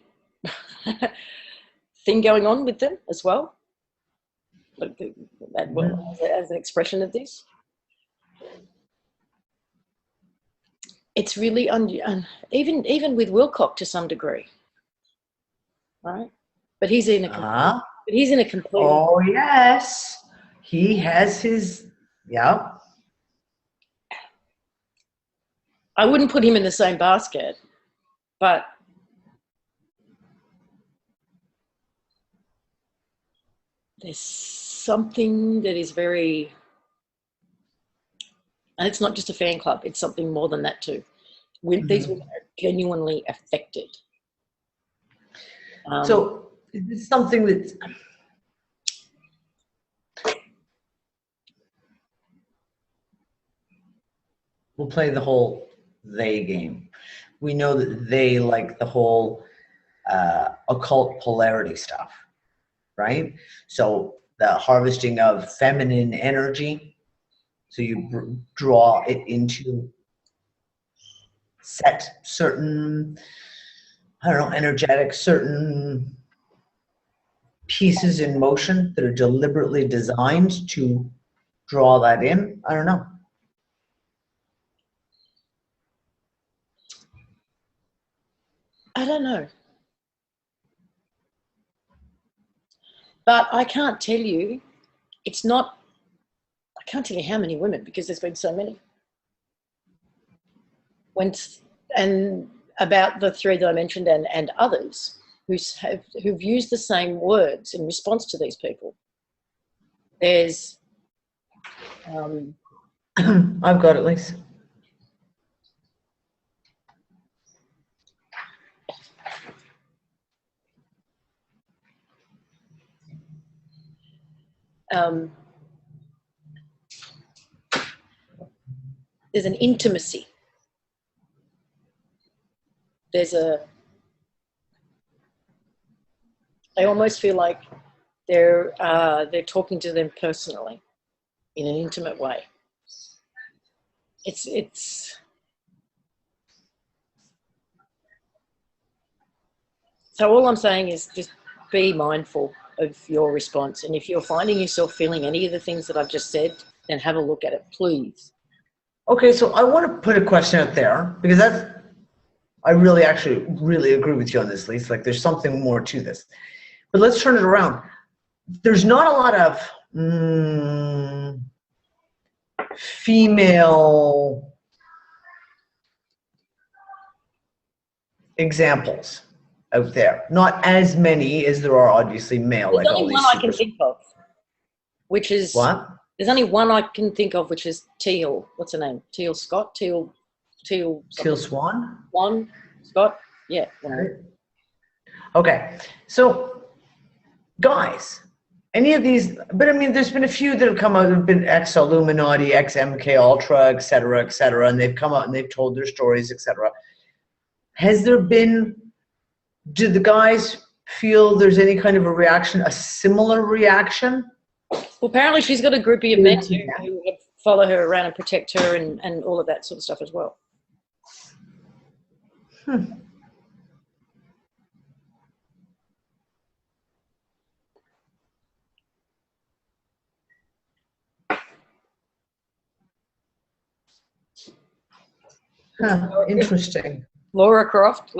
thing going on with them as well, as an expression of this. It's really, even with Wilcock to some degree, right? But he's in a complete. Oh yes, he has his, yeah. I wouldn't put him in the same basket, but there's something that is very, and it's not just a fan club, it's something more than that too. These women are genuinely affected. So is this something that's, we'll play the whole they game. We know that they like the whole occult polarity stuff, right? So the harvesting of feminine energy, so you draw it into set certain, I don't know, energetic, certain pieces in motion that are deliberately designed to draw that in. I don't know. I don't know. But I can't tell you, it's not, I can't tell you how many women, because there's been so many. And about the three that I mentioned and others who've used the same words in response to these people. There's I've got it, Lisa. there's an intimacy. I almost feel like they're talking to them personally in an intimate way. It's so all I'm saying is just be mindful of your response, and if you're finding yourself feeling any of the things that I've just said, then have a look at it, please. Okay, so I want to put a question out there, because I really agree with you on this, Lisa. Like, there's something more to this. But let's turn it around. There's not a lot of female examples out there. Not as many as there are obviously male. There's like only all one these I can think of, which is what? There's only one I can think of, which is Teal. What's her name? Teal Scott. Teal Swan. Swan Scott. Yeah. Okay, so guys, any of these? But I mean, there's been a few that have come out. Have been ex-Illuminati, ex-MK Ultra, et cetera, and they've come out and they've told their stories, etc. Has there been? Do the guys feel there's any kind of a reaction, a similar reaction? Well, apparently she's got a groupie of men who would follow her around and protect her and all of that sort of stuff as well. Interesting. Lara Croft.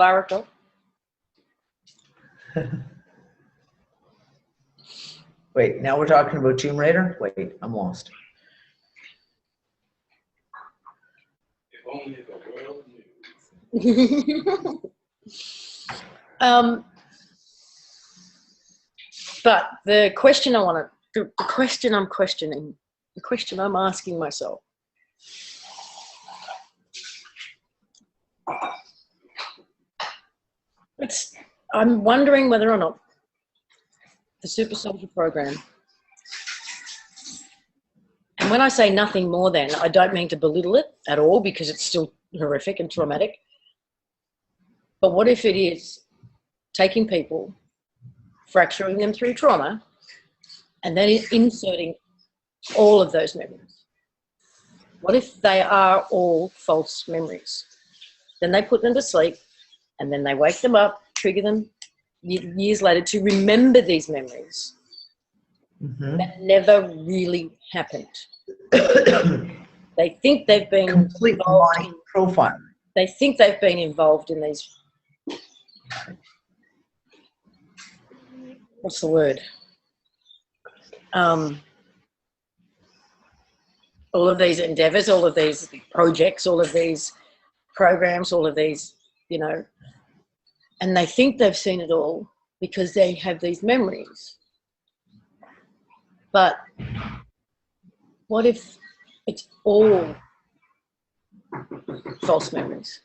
Wait, now we're talking about Tomb Raider? Wait, I'm lost. If only the world knew. But the question I'm questioning, the question I'm asking myself, I'm wondering whether or not the Super Soldier program, and when I say nothing more than, I don't mean to belittle it at all, because it's still horrific and traumatic. But what if it is taking people, fracturing them through trauma, and then inserting all of those memories? What if they are all false memories? Then they put them to sleep, and then they wake them up, trigger them years later to remember these memories that never really happened. They think they've been complete mind profiling. They think they've been involved in these. What's the word? All of these endeavors, all of these projects, all of these programs, all of these, you know, and they think they've seen it all because they have these memories. But what if it's all false memories?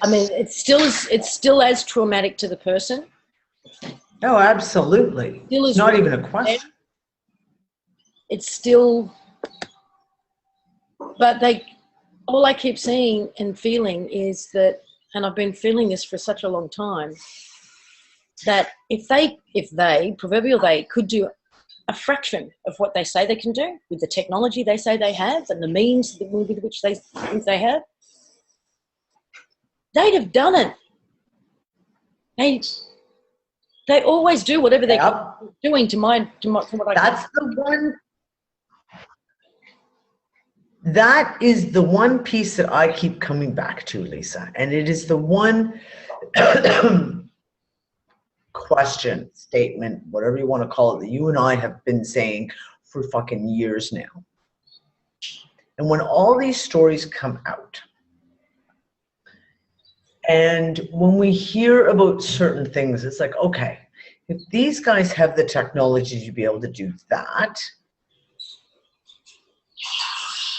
I mean, it's still as traumatic to the person. Oh, absolutely. Still is Not even a question. It's still, but all I keep seeing and feeling is that, and I've been feeling this for such a long time, that if they, proverbial they, could do a fraction of what they say they can do with the technology they say they have and the means with which they think they have, they'd have done it. They always do whatever they're doing from what I That's the one. That is the one piece that I keep coming back to, Lisa, and it is the one question, statement, whatever you want to call it, that you and I have been saying for fucking years now. And when all these stories come out, and when we hear about certain things, it's like, okay, if these guys have the technology to be able to do that,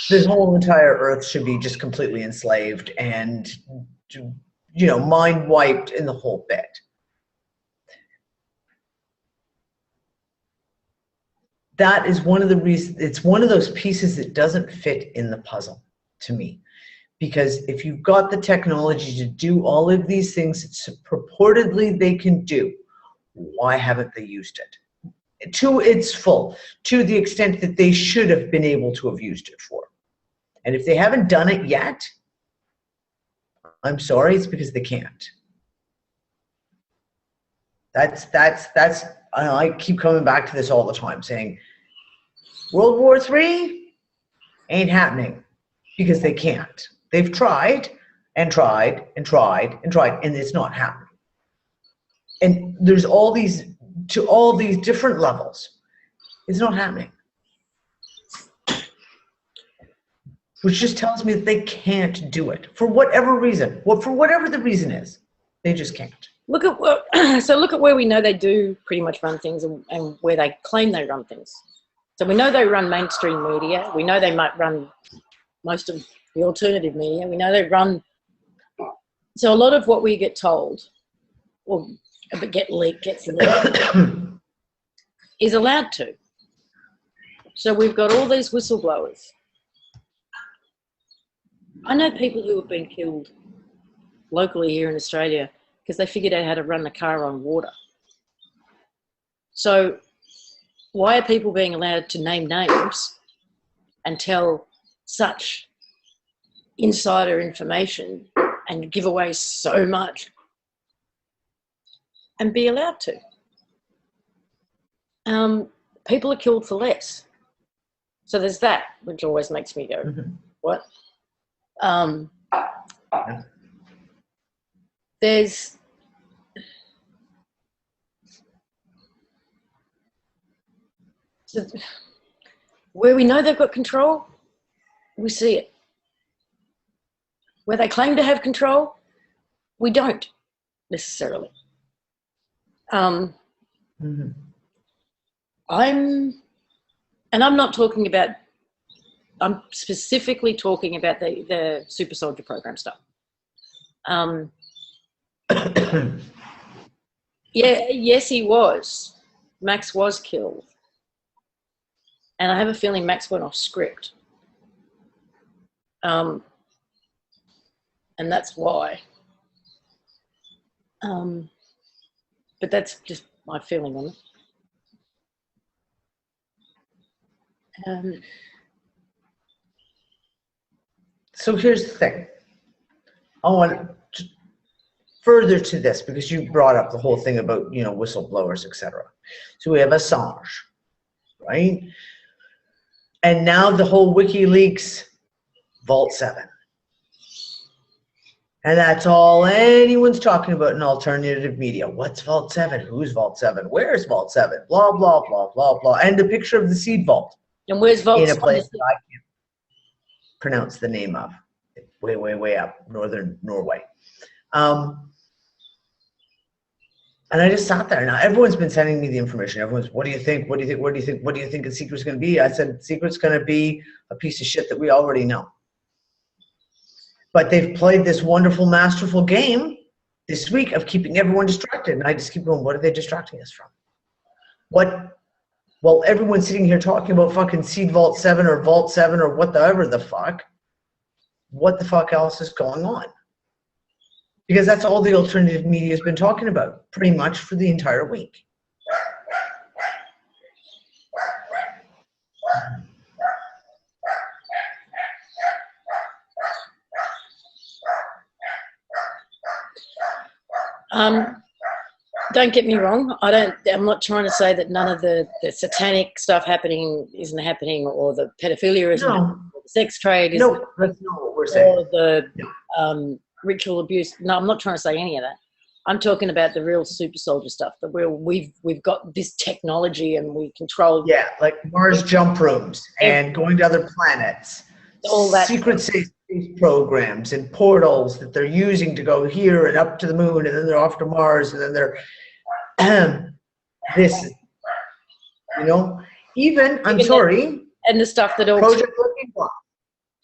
this whole entire earth should be just completely enslaved and, you know, mind wiped in the whole bit. That is one of the reasons, it's one of those pieces that doesn't fit in the puzzle to me. Because if you've got the technology to do all of these things that purportedly they can do, why haven't they used it? To its full, to the extent that they should have been able to have used it for. And if they haven't done it yet, I'm sorry, it's because they can't. I keep coming back to this all the time, saying World War III ain't happening because they can't. They've tried and tried and tried and tried, and it's not happening. And there's all these, to all these different levels, it's not happening. Which just tells me that they can't do it for whatever reason. Well, for whatever the reason is, they just can't. Look at where we know they do pretty much run things and where they claim they run things. So we know they run mainstream media. We know they might run most of the alternative media. We know they run. So a lot of what we get told or gets leaked is allowed to. So we've got all these whistleblowers. I know people who have been killed locally here in Australia because they figured out how to run the car on water. So why are people being allowed to name names and tell such insider information and give away so much and be allowed to? People are killed for less. So there's that, which always makes me go, what? There's where we know they've got control, we see it. Where they claim to have control, we don't necessarily. I'm not talking about, I'm specifically talking about the super soldier program stuff. Yes, he was. Max was killed. And I have a feeling Max went off script. And that's why. But that's just my feeling on it. So here's the thing. I want to further to this because you brought up the whole thing about, you know, whistleblowers, etc. So we have Assange, right? And now the whole WikiLeaks Vault 7. And that's all anyone's talking about in alternative media. What's Vault 7? Who's Vault 7? Where's Vault 7? Blah, blah, blah, blah, blah. And the picture of the seed vault. And where's Vault 7? In a place that I can't pronounce the name of. way up, northern Norway. And I just sat there. Now everyone's been sending me the information. Everyone's, what do you think? What do you think? What do you think? What do you think the secret's going to be? I said, secret's going to be a piece of shit that we already know. But they've played this wonderful, masterful game this week of keeping everyone distracted. And I just keep going, what are they distracting us from? What? Well, everyone's sitting here talking about fucking Seed Vault 7 or Vault 7 or whatever the fuck. What the fuck else is going on? Because that's all the alternative media has been talking about pretty much for the entire week. Don't get me wrong. I'm not trying to say that none of the satanic stuff happening isn't happening, or the pedophilia isn't happening, or the sex trade isn't No, that's not what we're saying. or the ritual abuse. No, I'm not trying to say any of that. I'm talking about the real super soldier stuff. That we've got this technology and we control. Yeah, like Mars jump rooms and going to other planets. All that secret space programs and portals that they're using to go here and up to the moon, and then they're off to Mars, and then they're this, you know, even I'm sorry, and the stuff that all Project Looking Glass,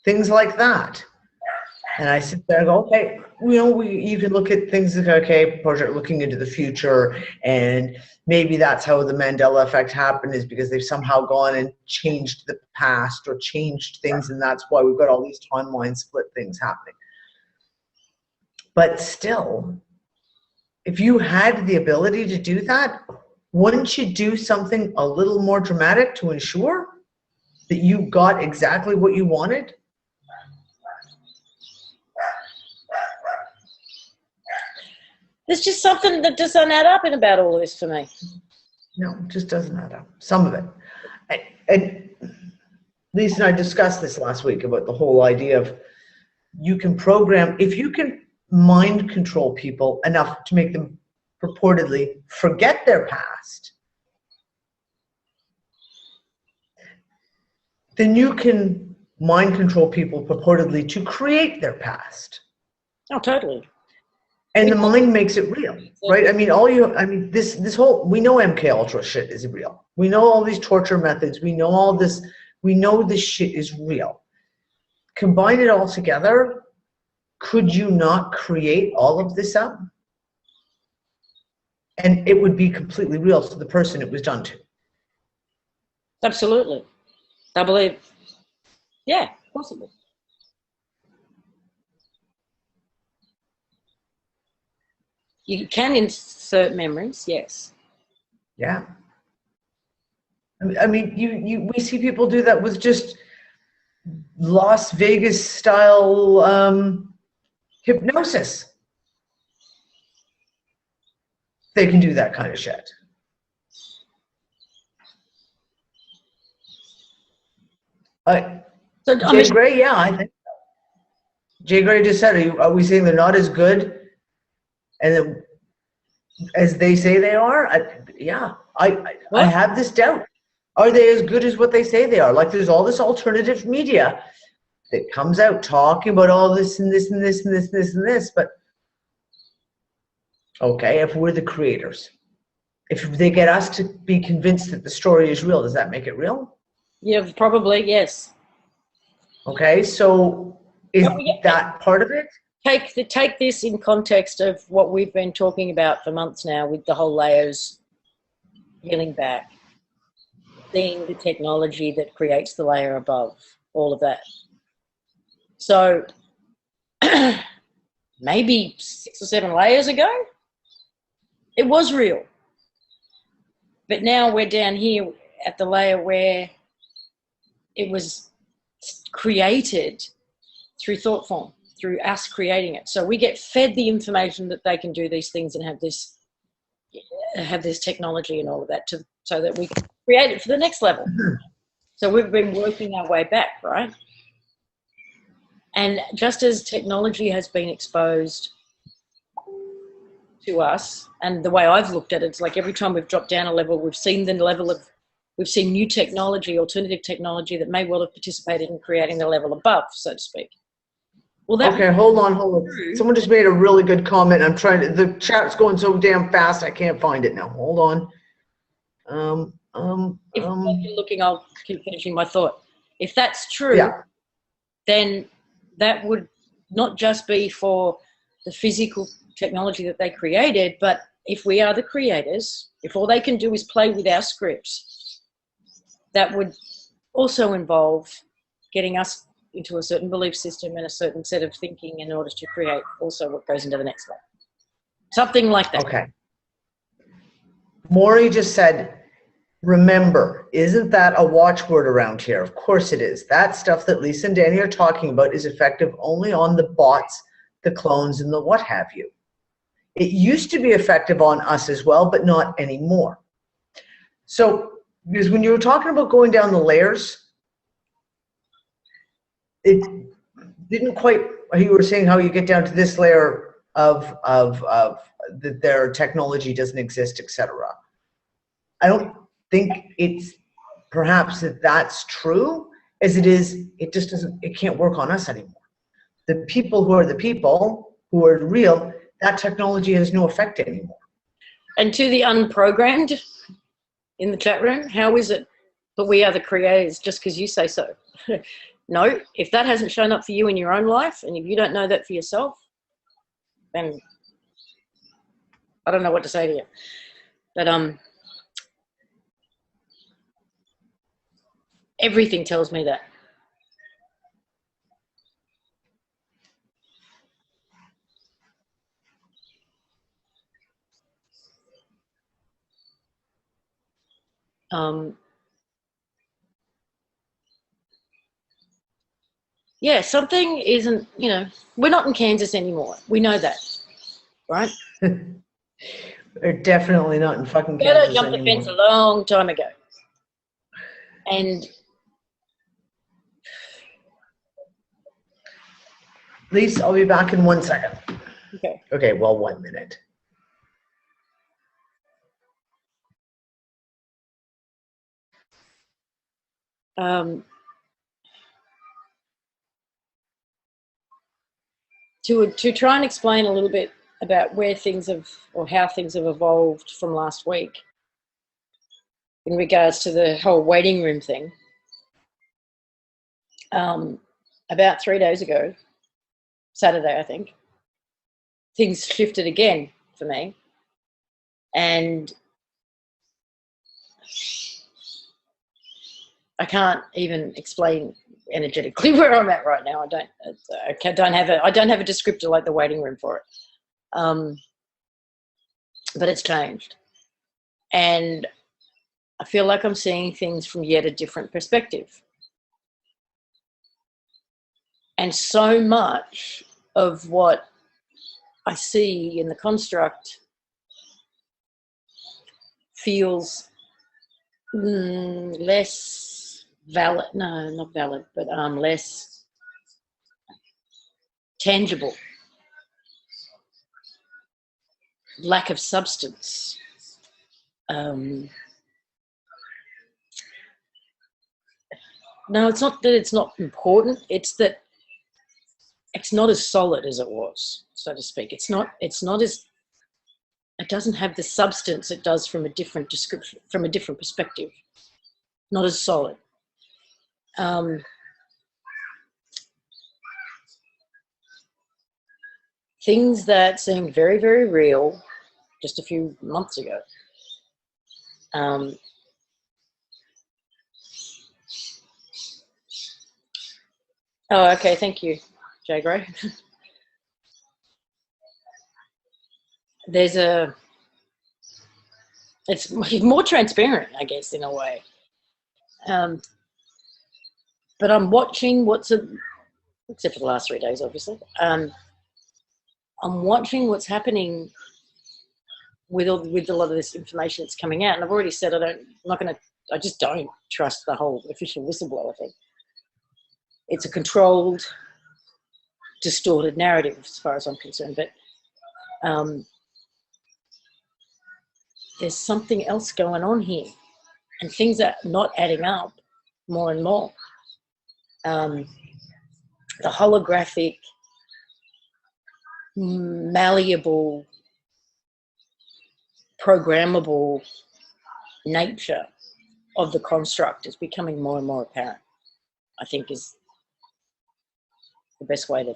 things like that. And I sit there and go, okay, you know, you can look at things like, okay, Project Looking into the future, and maybe that's how the Mandela Effect happened, is because they've somehow gone and changed the past or changed things, and that's why we've got all these timeline split things happening. But still, if you had the ability to do that, wouldn't you do something a little more dramatic to ensure that you got exactly what you wanted? There's just something that doesn't add up in about all this for me. No, it just doesn't add up. Some of it. And Lisa and I discussed this last week about the whole idea of you can program, if you can mind control people enough to make them purportedly forget their past, then you can mind control people purportedly to create their past. Oh, totally. And the mind makes it real, right? I mean, this whole, we know MK Ultra shit is real. We know all these torture methods. We know all this. We know this shit is real. Combine it all together. Could you not create all of this up? And it would be completely real to the person it was done to. Absolutely. I believe, yeah, possible. You can insert memories, yes. Yeah. I mean, we see people do that with just Las Vegas style hypnosis. They can do that kind of shit. Jay Gray, yeah, I think so. Jay Gray just said, are we saying they're not as good and then, as they say they are? I have this doubt. Are they as good as what they say they are? Like, there's all this alternative media that comes out talking about all this and this and this and this and this and this, but okay, if we're the creators, if they get us to be convinced that the story is real, does that make it real? Yeah, probably, yes. Okay, so is that part of it? Take this in context of what we've been talking about for months now with the whole layers peeling back, seeing the technology that creates the layer above, all of that. So maybe 6 or 7 layers ago, it was real. But now we're down here at the layer where it was created through thought form, through us creating it. So we get fed the information that they can do these things and have this technology and all of that so that we can create it for the next level. So we've been working our way back, right? And just as technology has been exposed to us, and the way I've looked at it, it's like every time we've dropped down a level, we've seen new technology, alternative technology that may well have participated in creating the level above, so to speak. Well, that Okay, hold on. Someone just made a really good comment. I'm trying to, the chat's going so damn fast, I can't find it now. Hold on. if you're looking, I'll keep finishing my thought. If that's true, Yeah. then that would not just be for the physical technology that they created, but if we are the creators, if all they can do is play with our scripts, that would also involve getting us into a certain belief system and a certain set of thinking in order to create also what goes into the next one. Something like that. Okay. Maury just said, remember, isn't that a watchword around here? Of course it is. That stuff that Lisa and Danny are talking about is effective only on the bots, the clones, and the what have you. It used to be effective on us as well, but not anymore. So, because when you were talking about going down the layers, it didn't quite, you were saying how you get down to this layer of that their technology doesn't exist, etc. I don't think it's perhaps that's true as it is, it just doesn't, it can't work on us anymore. The people who are the people, who are real, that technology has no effect anymore. And to the unprogrammed in the chat room, how is it that we are the creators just because you say so? No, if that hasn't shown up for you in your own life, and if you don't know that for yourself, then I don't know what to say to you. But everything tells me that. Yeah, something isn't, you know, we're not in Kansas anymore. We know that, right? They're definitely not in fucking Better Kansas jumped the anymore. fence a long time ago. And Lisa, I'll be back in 1 second. okay. Okay, well, 1 minute. To try and explain a little bit about where things have, or how things have evolved from last week in regards to the whole waiting room thing. About 3 days ago, Saturday, I think, things shifted again for me. And I can't even explain energetically where I'm at right now. I don't have a descriptor like the waiting room for it. But it's changed. And I feel like I'm seeing things from yet a different perspective. And so much of what I see in the construct feels less valid, no, not valid, but less tangible. Lack of substance. No, it's not that it's not important. It's that it's not as solid as it was, so to speak. It's not as, it doesn't have the substance it does from a different description, from a different perspective. Not as solid. Things that seemed very, very real just a few months ago. Oh, okay, thank you, Jay Gray. It's more transparent, I guess, in a way. But I'm watching except for the last 3 days, obviously. I'm watching what's happening with a lot of this information that's coming out. And I've already said I just don't trust the whole official whistleblower thing. It's a controlled, distorted narrative as far as I'm concerned. But there's something else going on here. And things are not adding up more and more. The holographic malleable, programmable nature of the construct is becoming more and more apparent, I think, is the best way to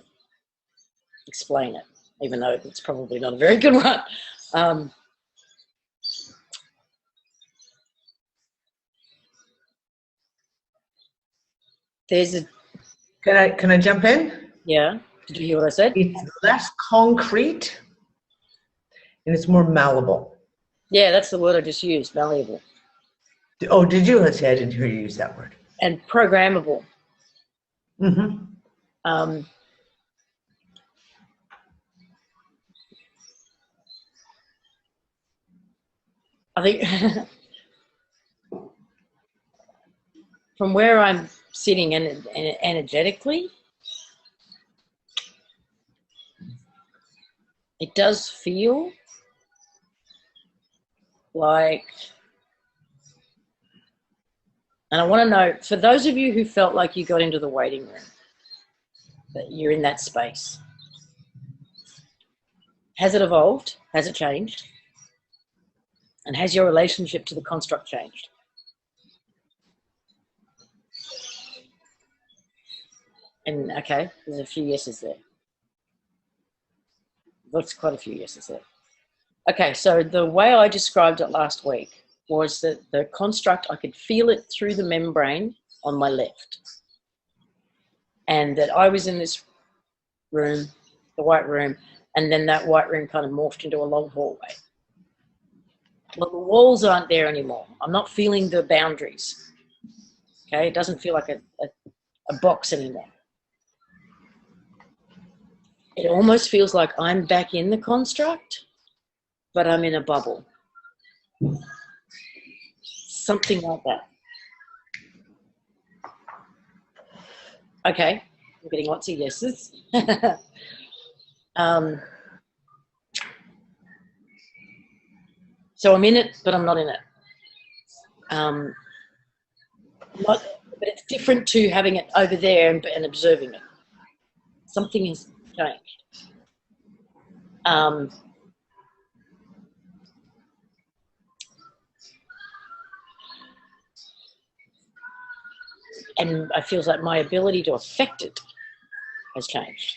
explain it, even though it's probably not a very good one. There's a... Can I jump in? Yeah. Did you hear what I said? It's less concrete and it's more malleable. Yeah, that's the word I just used, malleable. Oh, did you? Let's see, I didn't hear you use that word. And programmable. Mm-hmm. I think from where I'm sitting and energetically, it does feel like, and I want to know, for those of you who felt like you got into the waiting room, that you're in that space, has it evolved? Has it changed? And has your relationship to the construct changed? And okay, there's a few yeses there. Looks quite a few yeses there. Okay, so the way I described it last week was that the construct, I could feel it through the membrane on my left. And that I was in this room, the white room, and then that white room kind of morphed into a long hallway. Well, the walls aren't there anymore. I'm not feeling the boundaries. Okay, it doesn't feel like a box anymore. It almost feels like I'm back in the construct, but I'm in a bubble. Something like that. Okay, I'm getting lots of yeses. So I'm in it, but I'm not in it. But it's different to having it over there and observing it. Something has changed. And I feel like my ability to affect it has changed.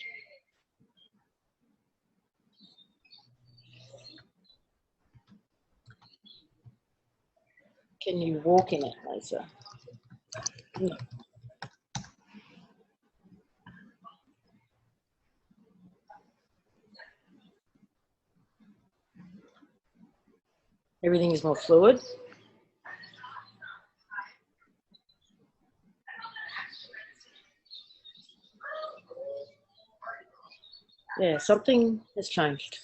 Can you walk in it, Lisa? No. Everything is more fluid. Yeah, something has changed.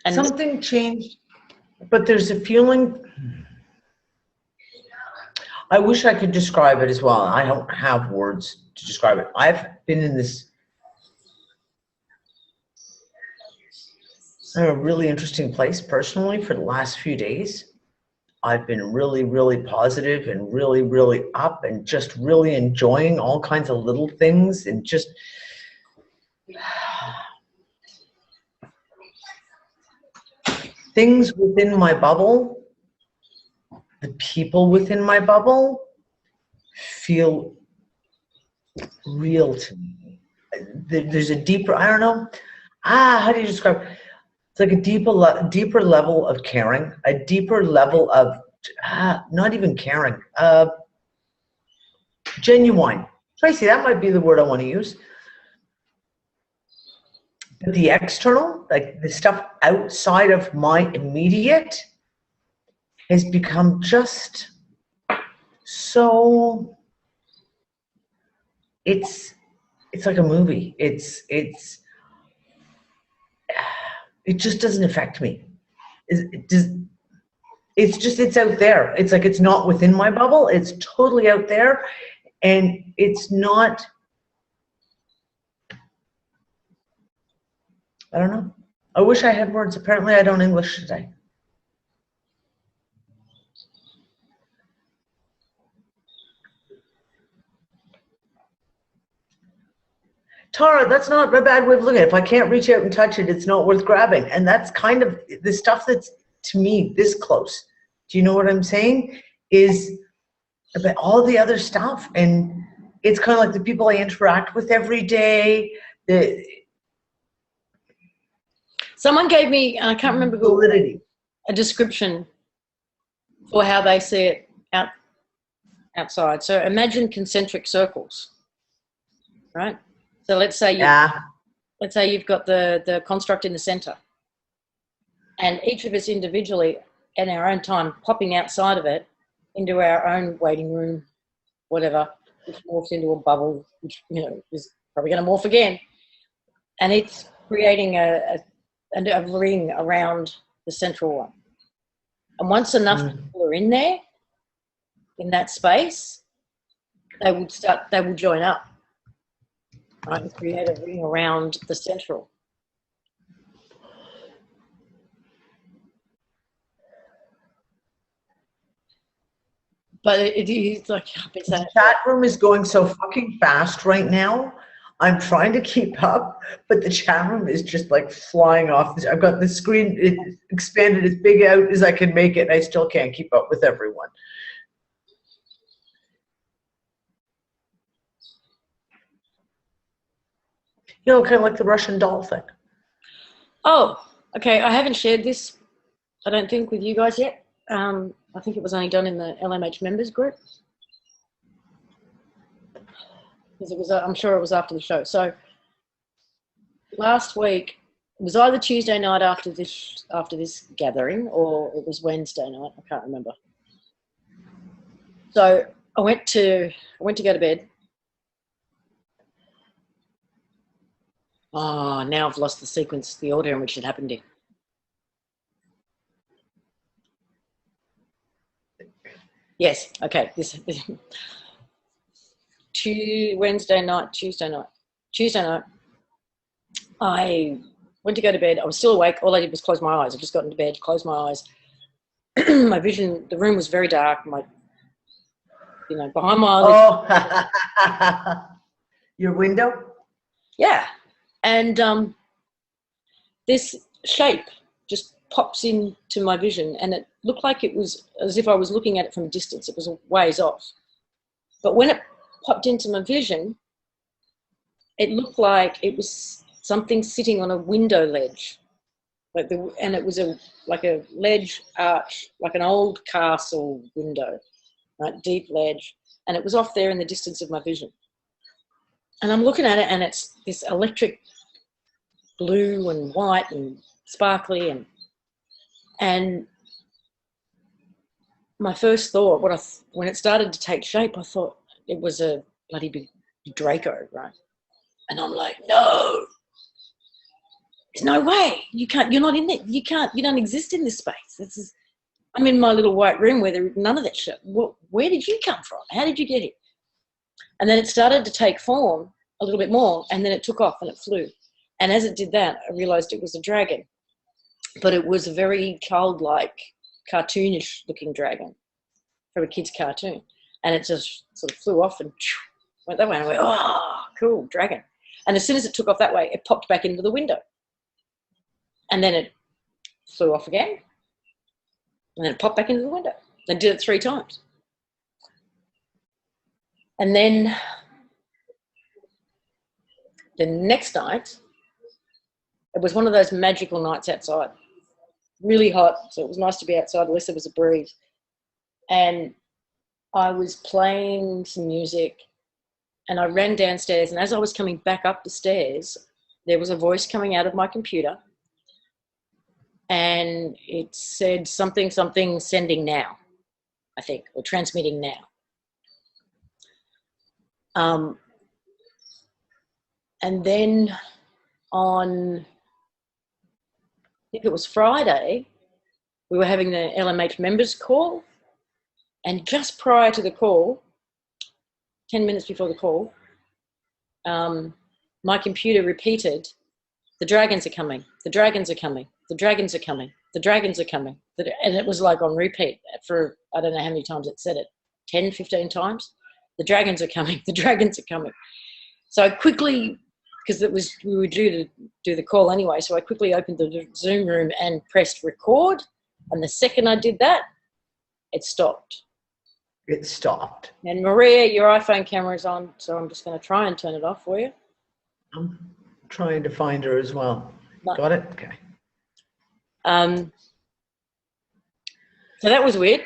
And something changed, but there's a feeling. I wish I could describe it as well. I don't have words to describe it. I've been in this really interesting place personally for the last few days. I've been really, really positive and really, really up and just really enjoying all kinds of little things and just things within my bubble, the people within my bubble feel real to me. There's a deeper, I don't know, how do you describe it? It's like a deeper level of caring, a deeper level of, not even caring, genuine. Tracy, that might be the word I want to use. But the external, like the stuff outside of my immediate, has become just so, it's like a movie. It just doesn't affect me. It's out there. It's like it's not within my bubble. It's totally out there, and it's not. I don't know. I wish I had words. Apparently, I don't English today. Tara, that's not a bad way of looking at it. If I can't reach out and touch it, it's not worth grabbing. And that's kind of the stuff that's, to me, this close. Do you know what I'm saying? Is about all the other stuff. And it's kind of like the people I interact with every day. Someone gave me, I can't remember who, Validity. a description for how they see it outside. So imagine concentric circles, right? So let's say you've got the construct in the center, and each of us individually in our own time popping outside of it into our own waiting room, whatever, which morphs into a bubble, which, you know, is probably going to morph again. And it's creating a ring around the central one. And once enough people are in there, in that space, they will join up, right, and create a ring around the central. But it is like, the chat room is going so fucking fast right now. I'm trying to keep up, but the chat room is just like flying off. I've got the screen expanded as big out as I can make it, and I still can't keep up with everyone. You know, kind of like the Russian doll thing. Oh, okay. I haven't shared this, I don't think, with you guys yet. I think it was only done in the LMH members group. Because it was, I'm sure it was after the show. So last week, it was either Tuesday night after this gathering, or it was Wednesday night. I can't remember. So I went to go to bed. Oh, now I've lost the sequence, the order in which it happened in. Yes, okay. Tuesday night, I went to go to bed. I was still awake. All I did was close my eyes. I just got into bed, closed my eyes. My vision, the room was very dark. Behind my eyes. Oh, your window? Yeah. And this shape just pops into my vision, and it looked like it was as if I was looking at it from a distance. It was a ways off. But when it popped into my vision, it looked like it was something sitting on a window ledge. And it was like a ledge arch, like an old castle window, right? Deep ledge. And it was off there in the distance of my vision. And I'm looking at it, and it's this electric blue and white and sparkly, and my first thought, when it started to take shape, I thought it was a bloody big Draco, right? And I'm like, no, there's no way. You're not in it. You don't exist in this space. I'm in my little white room where there's none of that shit. Where did you come from? How did you get here? And then it started to take form a little bit more, and then it took off and it flew. And as it did that, I realized it was a dragon, but it was a very childlike, cartoonish looking dragon from a kid's cartoon. And it just sort of flew off and went that way. And I went, oh, cool, dragon. And as soon as it took off that way, it popped back into the window. And then it flew off again. And then it popped back into the window. I did it 3 times. And then the next night, it was one of those magical nights outside. Really hot, so it was nice to be outside, at least there was a breeze. And I was playing some music, and I ran downstairs, and as I was coming back up the stairs, there was a voice coming out of my computer, and it said something sending now, I think, or transmitting now. And then on, I think it was Friday, we were having the LMH members call, and just prior to the call, 10 minutes before the call, my computer repeated, the dragons are coming, the dragons are coming, the dragons are coming, the dragons are coming. And it was like on repeat for, I don't know how many times it said it, 10, 15 times. The dragons are coming, the dragons are coming. So I quickly because we were due to do the call anyway. So I quickly opened the Zoom room and pressed record. And the second I did that, it stopped. It stopped. And Maria, your iPhone camera is on, so I'm just going to try and turn it off for you. I'm trying to find her as well. No. Got it? Okay. So that was weird.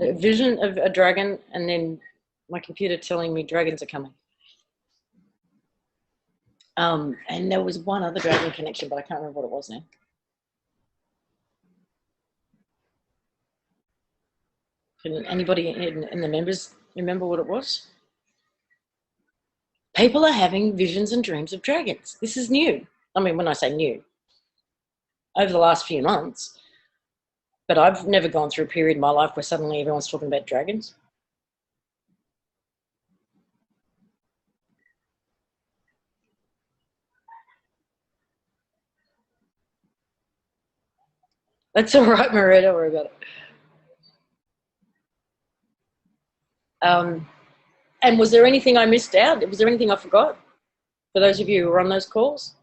A vision of a dragon, and then my computer telling me dragons are coming. And there was one other dragon connection, but I can't remember what it was now. Can anybody in the members remember what it was? People are having visions and dreams of dragons. This is new. I mean, when I say new, over the last few months. But I've never gone through a period in my life where suddenly everyone's talking about dragons. That's all right, Maria, don't worry about it. And was there anything I missed out? Was there anything I forgot? For those of you who were on those calls?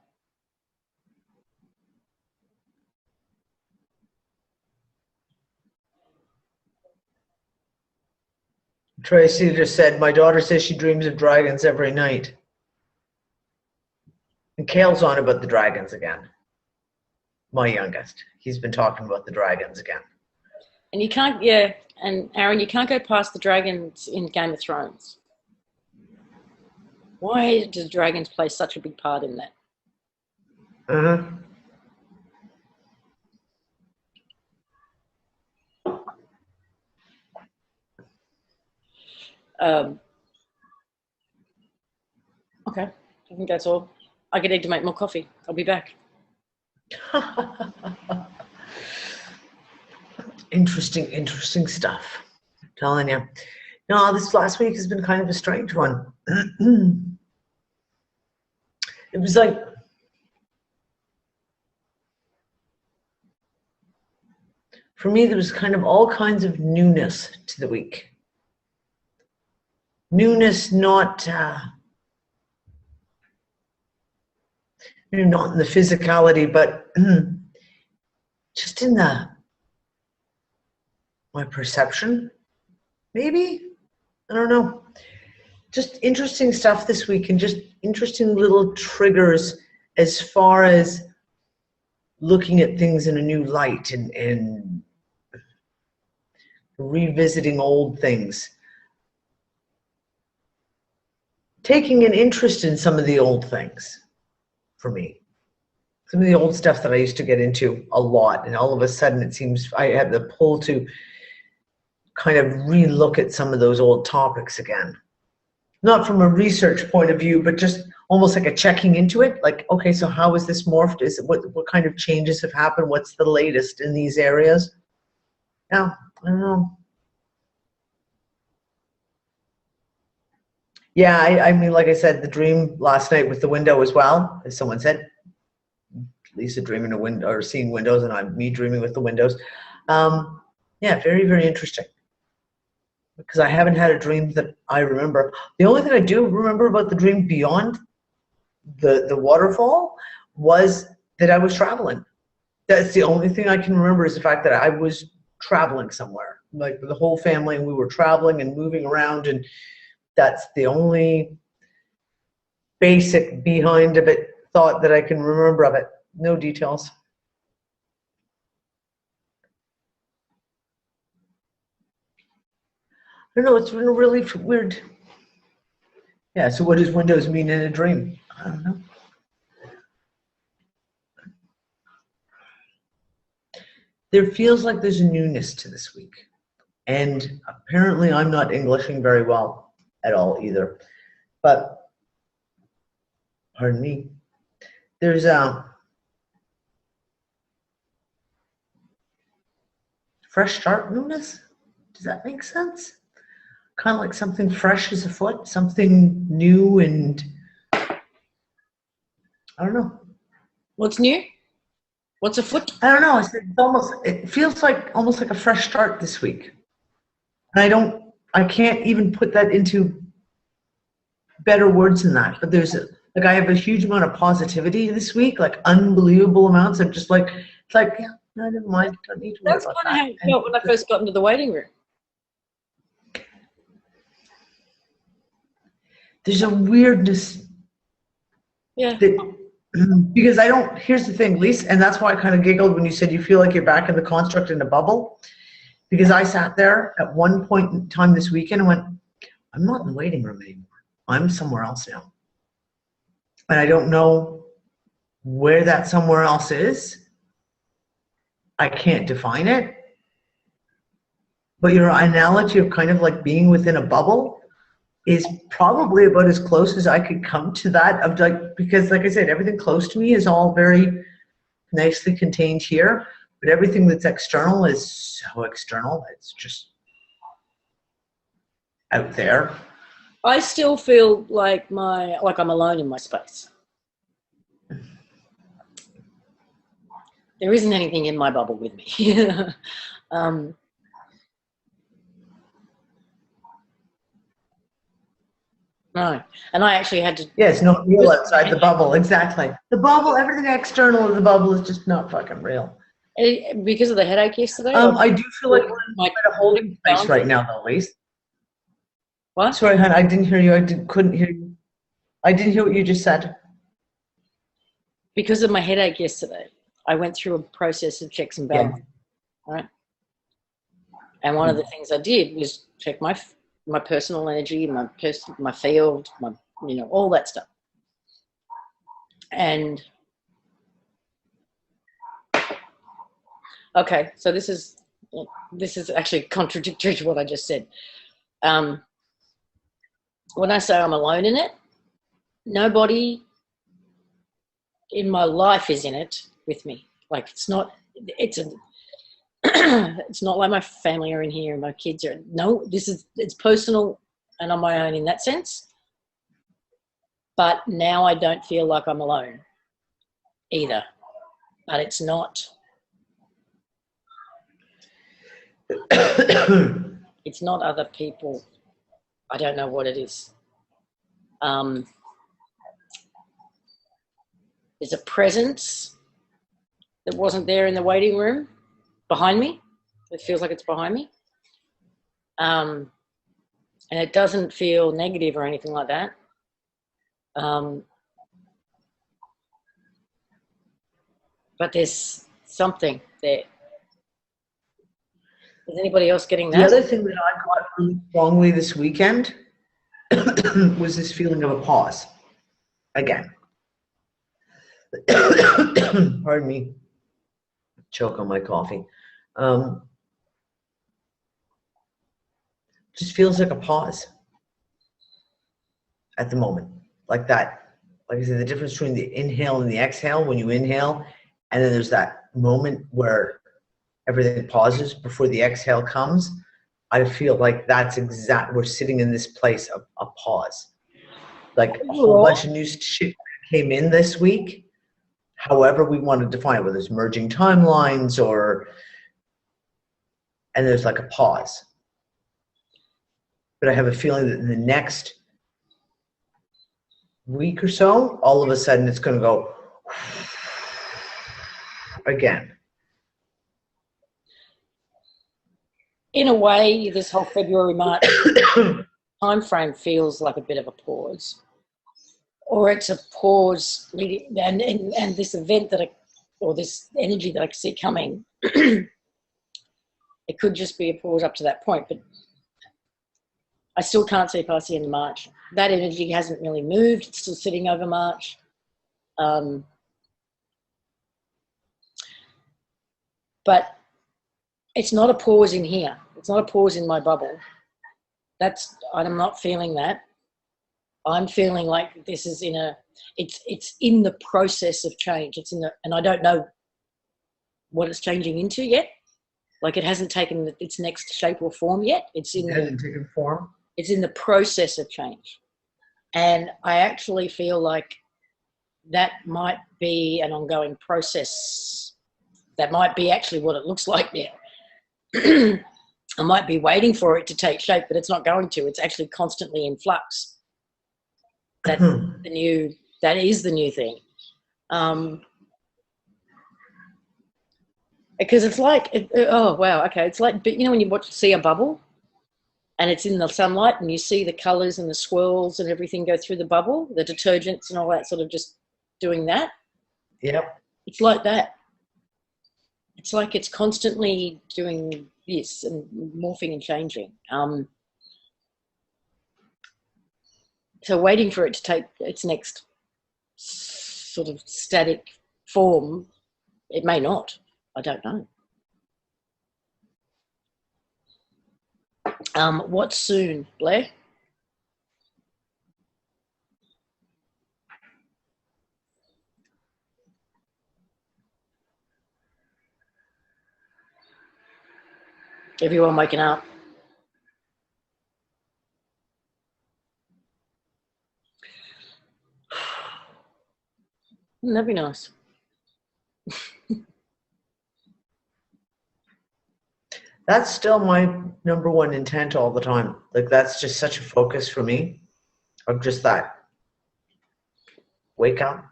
Tracy just said, my daughter says she dreams of dragons every night. And Kale's on about the dragons again. My youngest. He's been talking about the dragons again. And you can't, yeah, and Aaron, you can't go past the dragons in Game of Thrones. Why do dragons play such a big part in that? Uh-huh. Okay, I think that's all. I need to make more coffee. I'll be back. Interesting stuff. I'm telling you. No, this last week has been kind of a strange one. It was like, for me, there was kind of all kinds of newness to the week. Newness, not in the physicality, but just in my perception, maybe? I don't know. Just interesting stuff this week, and just interesting little triggers as far as looking at things in a new light and revisiting old things. Taking an interest in some of the old things for me. Some of the old stuff that I used to get into a lot, and all of a sudden it seems I have the pull to kind of relook at some of those old topics again. Not from a research point of view, but just almost like a checking into it. Like, okay, so how is this morphed? What kind of changes have happened? What's the latest in these areas? Yeah, I don't know. Yeah, I mean, like I said, the dream last night with the window as well, as someone said. Lisa dreaming a window, or seeing windows, and me dreaming with the windows. Yeah, very, very interesting. Because I haven't had a dream that I remember. The only thing I do remember about the dream beyond the waterfall was that I was traveling. That's the only thing I can remember, is the fact that I was traveling somewhere. Like the whole family, and we were traveling and moving around, and that's the only basic behind of it thought that I can remember of it. No details. I don't know, it's been really weird. Yeah, so what does windows mean in a dream? I don't know. There feels like there's a newness to this week. And apparently I'm not Englishing very well at all either. But, pardon me, there's a fresh start newness. Does that make sense? Kind of like something fresh is afoot, something new, and I don't know. What's new? What's afoot? I don't know. It feels like almost like a fresh start this week. And I can't even put that into better words than that, but there's like I have a huge amount of positivity this week, like unbelievable amounts. I'm just like, it's like, yeah, no, never mind. Don't need to worry That's about kind of how that. it felt when I first got into the waiting room. There's a weirdness Yeah. that, because I don't, here's the thing, Lisa, and that's why I kind of giggled when you said you feel like you're back in the construct in a bubble, because I sat there at one point in time this weekend and went, I'm not in the waiting room anymore. I'm somewhere else now. And I don't know where that somewhere else is. I can't define it. But your analogy of kind of like being within a bubble is probably about as close as I could come to that, of like, because like I said, everything close to me is all very nicely contained here, but everything that's external is so external. It's just out there. I still feel like I'm alone in my space. There isn't anything in my bubble with me. No, and I actually had to. Yeah, it's not real outside the bubble. Exactly. The bubble, everything external of the bubble is just not fucking real. Because of the headache yesterday. I do feel like we're in a holding space right now, though, Lise. What? Sorry, hon, I didn't hear you. Couldn't hear you. I didn't hear what you just said. Because of my headache yesterday, I went through a process of checks and balances. Yeah. Right. And one of the things I did was check my personal energy, my field, all that stuff. And okay, so this is actually contradictory to what I just said. When I say I'm alone in it, nobody in my life is in it with me. Like it's not like my family are in here and my kids are. No, it's personal and on my own in that sense. But now I don't feel like I'm alone either. But it's not. It's not other people. I don't know what it is. There's a presence that wasn't there in the waiting room behind me. It feels like it's behind me. And it doesn't feel negative or anything like that. But there's something there. Is anybody else getting that? The other thing that I got really strongly this weekend was this feeling of a pause. Again. Pardon me. Choke on my coffee. Just feels like a pause at the moment. Like that. Like I said, the difference between the inhale and the exhale, when you inhale, and then there's that moment where everything pauses before the exhale comes. I feel like that's we're sitting in this place of a pause. Like a whole bunch of new shit came in this week. However we want to define it, whether it's merging timelines and there's like a pause. But I have a feeling that in the next week or so, all of a sudden it's going to go again. In a way, this whole February, March time frame feels like a bit of a pause. Or it's a pause, and this event or this energy that I can see coming, it could just be a pause up to that point, but I still can't see past the end of March. That energy hasn't really moved. It's still sitting over March. But it's not a pause in here. It's not a pause in my bubble. I'm not feeling that. I'm feeling like this is it's in the process of change. And I don't know what it's changing into yet. Like it hasn't taken its next shape or form yet. It hasn't taken form. It's in the process of change. And I actually feel like that might be an ongoing process. That might be actually what it looks like now. I might be waiting for it to take shape, but it's not going to. It's actually constantly in flux. That's the new, that is the new thing. Because it's like, oh, wow, okay. It's like, you know, when you see a bubble and it's in the sunlight and you see the colours and the swirls and everything go through the bubble, the detergents and all that sort of just doing that. Yep. It's like that. It's like it's constantly doing this and morphing and changing. So waiting for it to take its next sort of static form, it may not. I don't know. What's soon, Blair? Everyone waking up. That'd be nice. That's still my number one intent all the time. Like, that's just such a focus for me of just that. Wake up.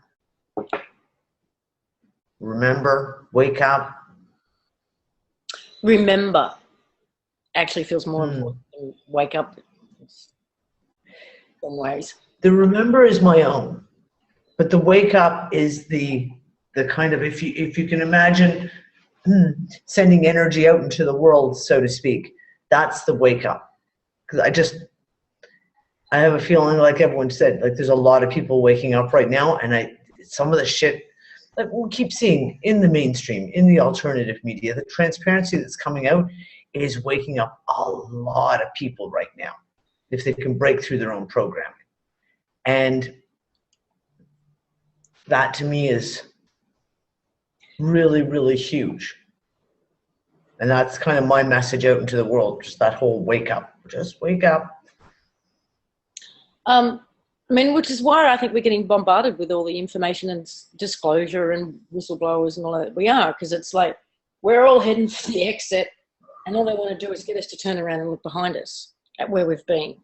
Remember, wake up. Remember actually feels more important than wake up in some ways. The remember is my own, but the wake up is the kind of, if you can imagine sending energy out into the world, so to speak, that's the wake up. Because I have a feeling, like everyone said, like there's a lot of people waking up right now, and some of the shit like we keep seeing in the mainstream, in the alternative media, the transparency that's coming out is waking up a lot of people right now if they can break through their own programming. And that to me is really, really huge. And that's kind of my message out into the world, just that whole wake up. Just wake up. I mean, which is why I think we're getting bombarded with all the information and disclosure and whistleblowers and all that. We are, because it's like we're all heading for the exit, and all they want to do is get us to turn around and look behind us at where we've been.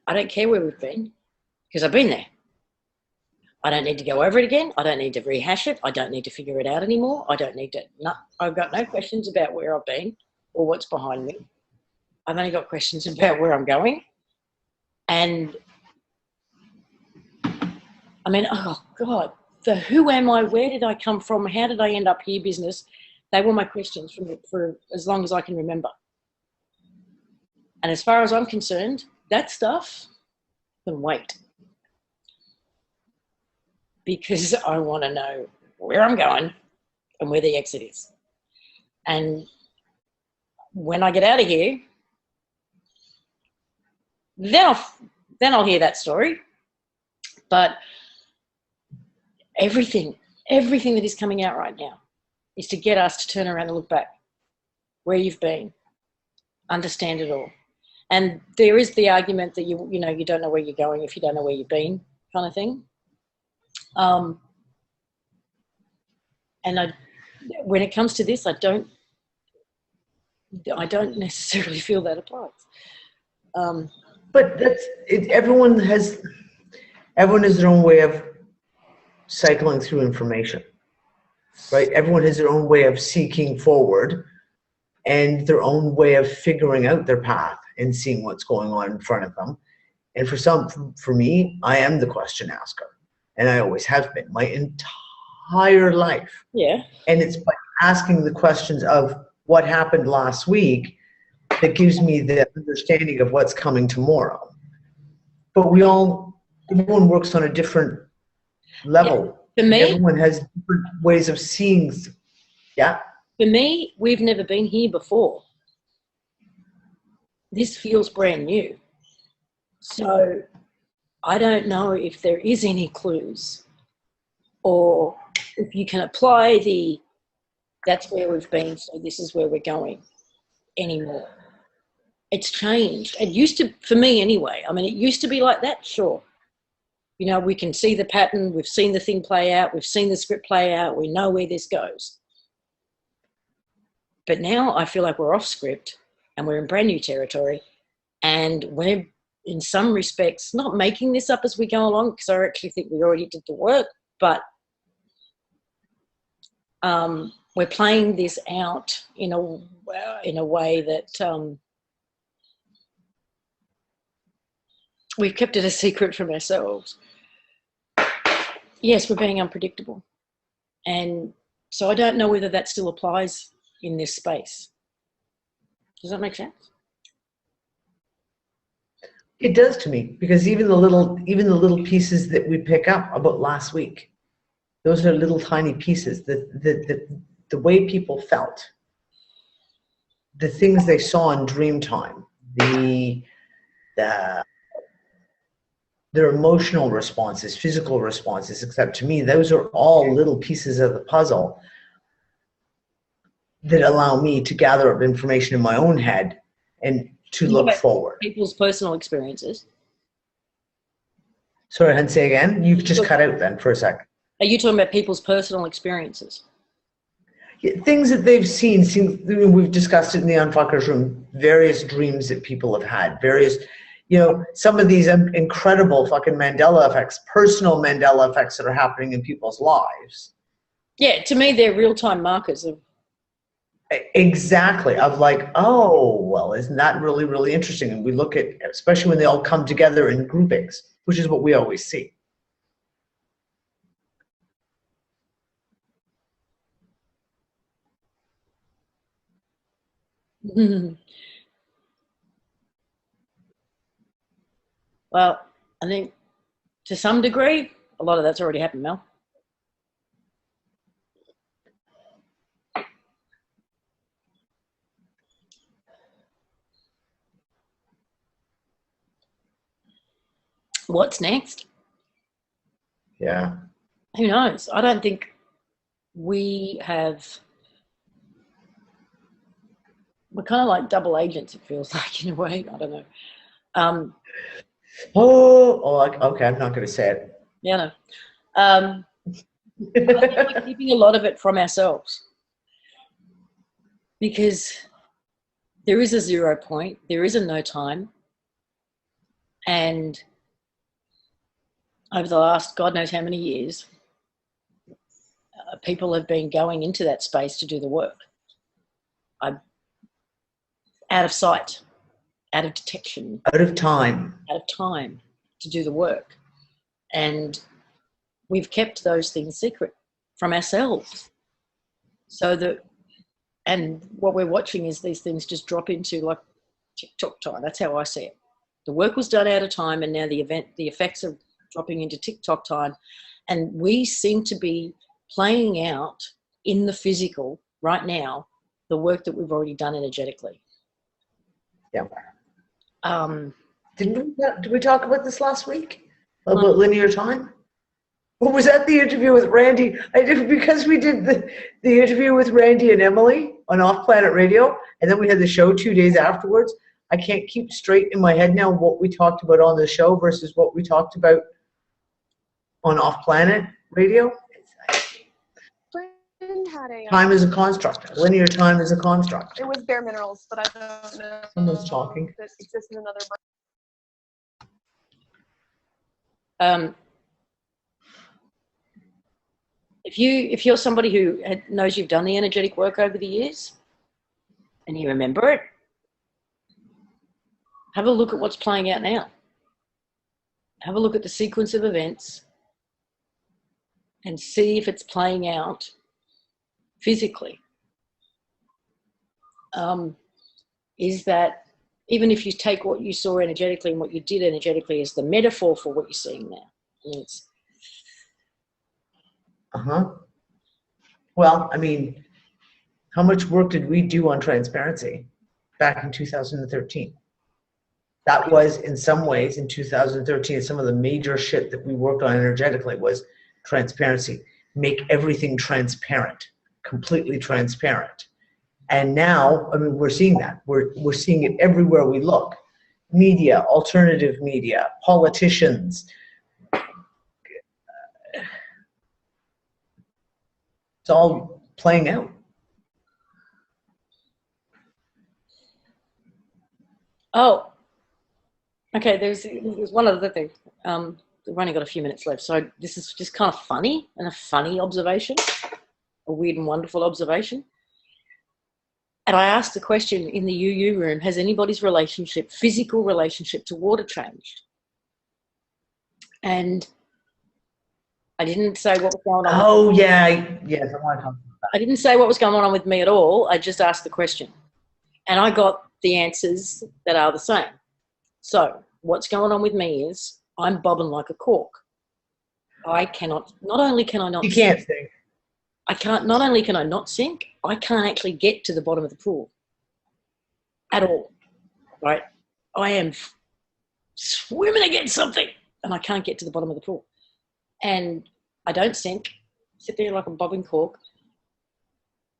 I don't care where we've been, because I've been there. I don't need to go over it again. I don't need to rehash it. I don't need to figure it out anymore. I don't need to. No, I've got no questions about where I've been or what's behind me. I've only got questions about where I'm going. And I mean, oh God, the who am I, where did I come from, how did I end up here business, they were my questions for as long as I can remember. And as far as I'm concerned, that stuff can wait. Because I want to know where I'm going and where the exit is. And when I get out of here, then I'll hear that story. But everything that is coming out right now is to get us to turn around and look back where you've been, understand it all. And there is the argument that you don't know where you're going if you don't know where you've been, kind of thing. And when it comes to this, I don't necessarily feel that applies. But that's it. Everyone has their own way of cycling through information, right? Everyone has their own way of seeking forward and their own way of figuring out their path and seeing what's going on in front of them. And for me, I am the question asker, and I always have been my entire life. Yeah. And it's by asking the questions of what happened last week that gives me the understanding of what's coming tomorrow. But everyone works on a different level. Yeah. For me, everyone has different ways of seeing. Yeah. For me, we've never been here before. This feels brand new. So I don't know if there is any clues or if you can apply that's where we've been, so this is where we're going anymore. It's changed. It used to, for me anyway, I mean, it used to be like that, sure. You know, we can see the pattern, we've seen the thing play out, we've seen the script play out, we know where this goes. But now I feel like we're off script and we're in brand new territory, and we're in some respects, not making this up as we go along, because I actually think we already did the work, but we're playing this out in a way that we've kept it a secret from ourselves. Yes, we're being unpredictable. And so I don't know whether that still applies in this space. Does that make sense? It does to me, because even the little pieces that we pick up about last week, those are little tiny pieces. The way people felt, the things they saw in dream time, their emotional responses, physical responses, except to me, those are all little pieces of the puzzle that allow me to gather up information in my own head and to look forward. People's personal experiences. Sorry, Hun, say again? You just cut out then for a second. Are you talking about people's personal experiences? Yeah, things that they've seen, we've discussed it in the Unfuckers room, various dreams that people have had, various, some of these incredible fucking Mandela effects, personal Mandela effects that are happening in people's lives. Yeah, to me, they're real-time markers of. Exactly. Of like, oh, well, isn't that really, really interesting? And we look at, especially when they all come together in groupings, which is what we always see. Well, I think to some degree, a lot of that's already happened, Mel. What's next? Yeah. Who knows? I don't think we have. We're kind of like double agents, it feels like, in a way. I don't know. Okay, I'm not going to say it. Yeah, no. I think we're keeping a lot of it from ourselves, because there is a 0 point, there is a no time, and over the last God knows how many years, people have been going into that space to do the work. Out of sight, out of detection. Out of time to do the work. And we've kept those things secret from ourselves. So that, and what we're watching is these things just drop into like TikTok time. That's how I see it. The work was done out of time, and now the effects are dropping into TikTok time. And we seem to be playing out in the physical right now the work that we've already done energetically. Yeah. Did we talk about this last week? About linear time? Or was that the interview with Randy? Because we did the interview with Randy and Emily on Off Planet Radio, and then we had the show 2 days afterwards. I can't keep straight in my head now what we talked about on the show versus what we talked about on Off Planet Radio. Time is a construct. Linear time is a construct. It was bare minerals, but I don't know. Someone's talking. That exists in another. If you're somebody who knows you've done the energetic work over the years, and you remember it, have a look at what's playing out now. Have a look at the sequence of events and see if it's playing out physically. Is that, even if you take what you saw energetically and what you did energetically as the metaphor for what you're seeing now. It's, well, I mean, how much work did we do on transparency back in 2013? That was, in some ways, in 2013, some of the major shit that we worked on energetically was transparency. Make everything transparent, completely transparent. And now, I mean, we're seeing that. We're seeing it everywhere we look. Media, alternative media, politicians. It's all playing out. oh, Okay, there's one other thing. We've only got a few minutes left, so this is just kind of funny and a funny observation, a weird and wonderful observation. And I asked the question in the UU room, has anybody's relationship, physical relationship to water changed? And I didn't say what was going on. Oh, yeah. Yes, I want to talk about that. I didn't say what was going on with me at all. I just asked the question. And I got the answers that are the same. So what's going on with me is I'm bobbing like a cork. I cannot, not only can I not You can't sing. I can't, not only can I not sink, I can't actually get to the bottom of the pool at all, right? I am swimming against something and I can't get to the bottom of the pool. And I don't sink, sit there like a bobbing cork.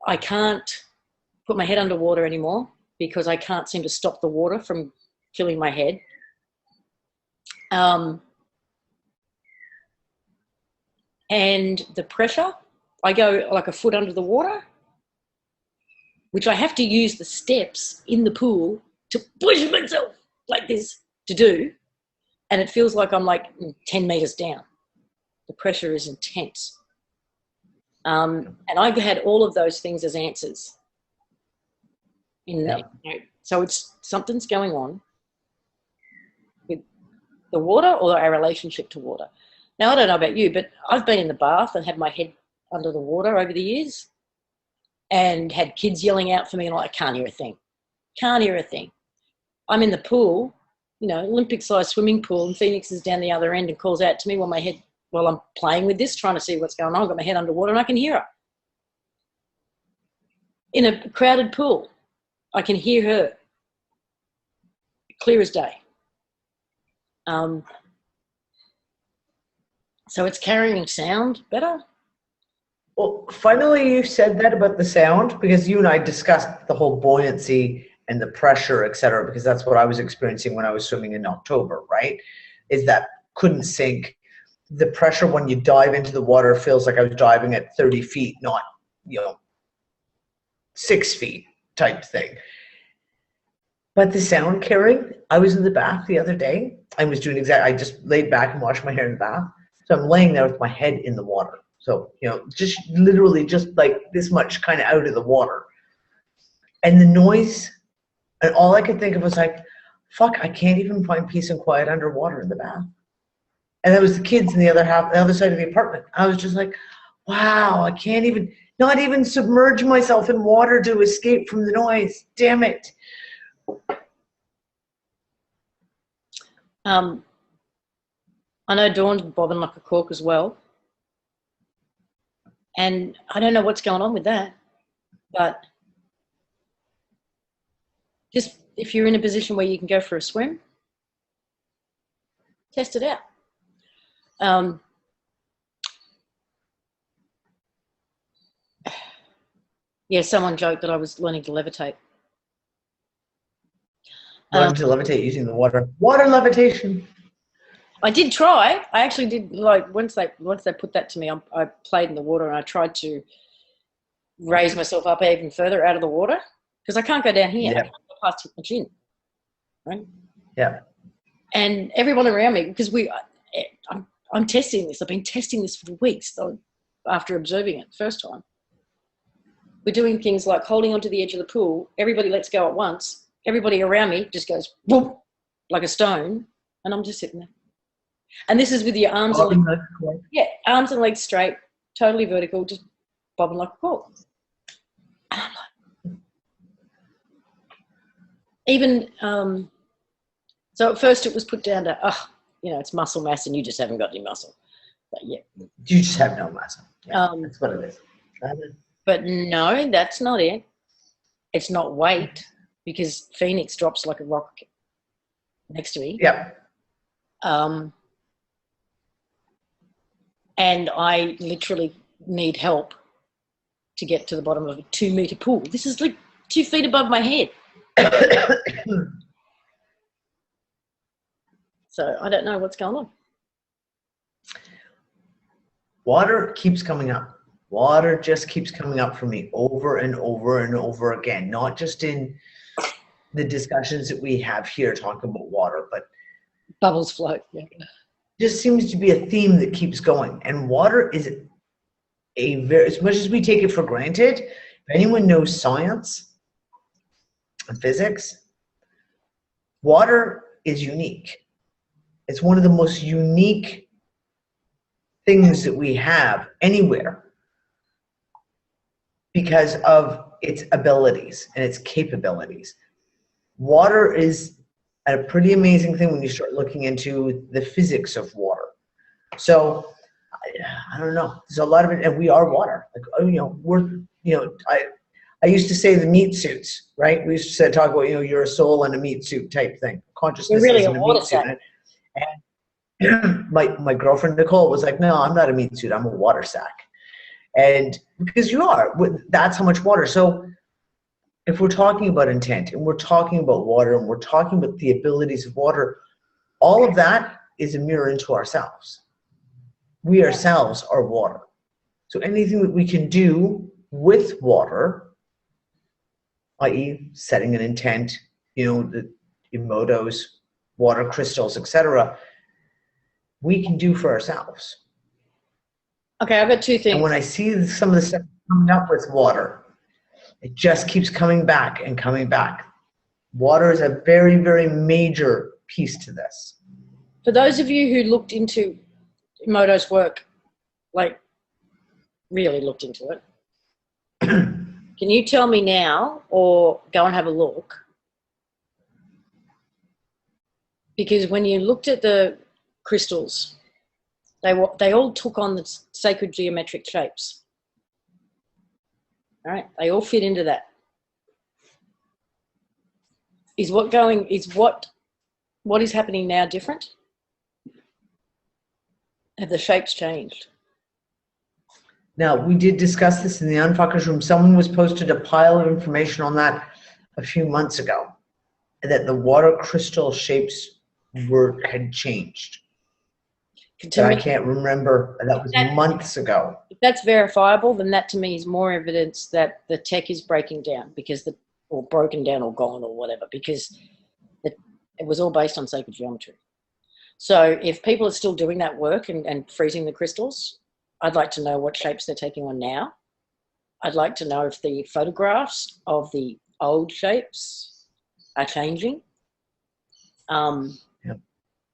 I can't put my head underwater anymore because I can't seem to stop the water from filling my head. And the pressure, I go like a foot under the water, which I have to use the steps in the pool to push myself like this to do. And it feels like I'm like 10 meters down. The pressure is intense. And I had all of those things as answers. So it's something's going on with the water or our relationship to water. Now, I don't know about you, but I've been in the bath and had my head under the water over the years and had kids yelling out for me and I can't hear a thing. Can't hear a thing. I'm in the pool, you know, Olympic-sized swimming pool, and Phoenix is down the other end and calls out to me while I'm playing with this, trying to see what's going on. I've got my head underwater and I can hear her. In a crowded pool, I can hear her clear as day. So it's carrying sound better. Well, finally you said that about the sound, because you and I discussed the whole buoyancy and the pressure, et cetera, because that's what I was experiencing when I was swimming in October, right? Is that couldn't sink. The pressure when you dive into the water feels like I was diving at 30 feet, not, 6 feet type thing. But the sound carrying, I was in the bath the other day. I was doing I just laid back and washed my hair in the bath. So I'm laying there with my head in the water. So, just literally just like this much kind of out of the water. And the noise, and all I could think of was like, fuck, I can't even find peace and quiet underwater in the bath. And there was the kids in the other side of the apartment. I was just like, wow, I can't not even submerge myself in water to escape from the noise. Damn it. I know Dawn's bobbing like a cork as well. And I don't know what's going on with that. But just if you're in a position where you can go for a swim, test it out. Yeah, someone joked that I was learning to levitate. Learn to levitate using the water. Water levitation. I did try. I actually did. Like once they put that to me, I played in the water and I tried to raise myself up even further out of the water because I can't go down here. Yeah. I can't go past my chin, right? Yeah. And everyone around me, because I'm testing this. I've been testing this for weeks after observing it the first time. We're doing things like holding onto the edge of the pool. Everybody lets go at once. Everybody around me just goes boom, like a stone, and I'm just sitting there. And this is with your arms and legs, arms and legs straight, totally vertical, just bobbing like a cork. And I'm like, even so at first it was put down to it's muscle mass and you just haven't got any muscle. But yeah, you just have no muscle. Yeah, that's what it is. But no, that's not it. It's not weight because Phoenix drops like a rock next to me. Yep. And I literally need help to get to the bottom of a 2-meter pool. This is like 2 feet above my head. So I don't know what's going on. Water keeps coming up. Water just keeps coming up for me over and over and over again, not just in the discussions that we have here talking about water, but Bubbles float. Yeah. Just seems to be a theme that keeps going. And water is as much as we take it for granted, if anyone knows science and physics, water is unique. It's one of the most unique things that we have anywhere because of its abilities and its capabilities. Water is a pretty amazing thing when you start looking into the physics of water. So I don't know. There's a lot of it, and we are water. I used to say the meat suits, right? We used to talk about, you're a soul in a meat suit type thing. Consciousness You're really isn't a a water meat suit. sack. And my girlfriend Nicole was like, no, I'm not a meat suit. I'm a water sack. And because you are, that's how much water. So if we're talking about intent and we're talking about water and we're talking about the abilities of water, all of that is a mirror into ourselves. We ourselves are water. So anything that we can do with water, i.e. setting an intent, the emotos, water crystals, etc., we can do for ourselves. Okay, I've got two things. And when I see some of the stuff coming up with water, it just keeps coming back and coming back. Water is a very, very major piece to this. For those of you who looked into Emoto's work, like really looked into it, can you tell me now or go and have a look? Because when you looked at the crystals, they all took on the sacred geometric shapes. All right, they all fit into that. What is happening now different? Have the shapes changed? Now, we did discuss this in the Unfuckers room. Someone was posted a pile of information on that a few months ago, that the water crystal shapes had changed. I can't remember. That was months ago. If that's verifiable, then that to me is more evidence that the tech is breaking down or broken down or gone or whatever, because it was all based on sacred geometry. So if people are still doing that work and freezing the crystals, I'd like to know what shapes they're taking on now. I'd like to know if the photographs of the old shapes are changing. Yep.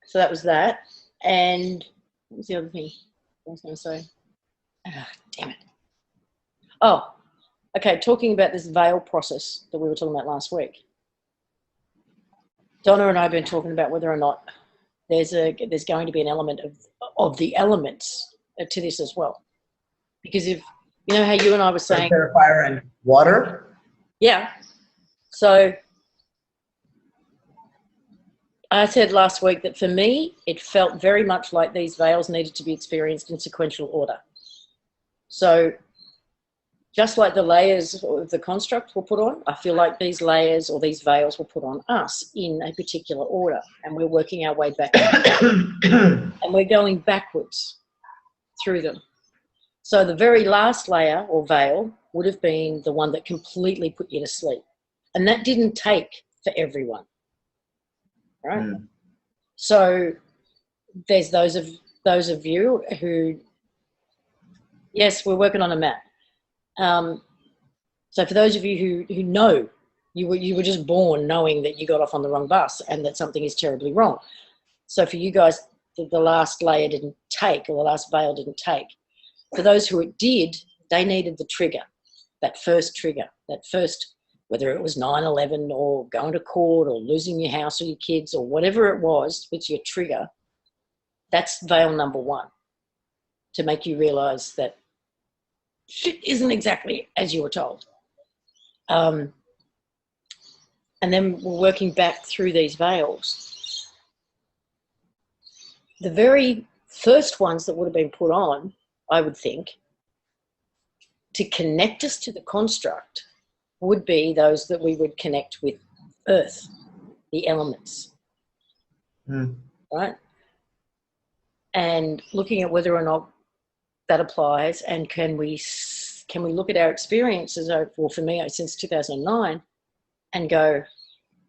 So that was that. And what was the other thing I was going to say? Oh, damn it. Oh, okay, talking about this veil process that we were talking about last week. Donna and I have been talking about whether or not there's going to be an element of the elements to this as well. Because if, you know how you and I were saying... Fire and water? Yeah. So I said last week that for me, it felt very much like these veils needed to be experienced in sequential order. So just like the layers of the construct were put on, I feel like these layers or these veils were put on us in a particular order, and we're working our way back. And we're going backwards through them. So the very last layer or veil would have been the one that completely put you to sleep. And that didn't take for everyone. Right? Mm. So there's those of you who, yes, we're working on a map. So for those of you who know, you were just born knowing that you got off on the wrong bus and that something is terribly wrong. So for you guys, the last layer didn't take, or the last veil didn't take. For those who it did, they needed the trigger, that first trigger, that first, whether it was 9/11 or going to court or losing your house or your kids or whatever it was, it's your trigger. That's veil number one, to make you realize that shit isn't exactly as you were told. And then we're working back through these veils. The very first ones that would have been put on, I would think, to connect us to the construct would be those that we would connect with earth, the elements, right? And looking at whether or not that applies, and can we look at our experiences, well, for me, since 2009, and go,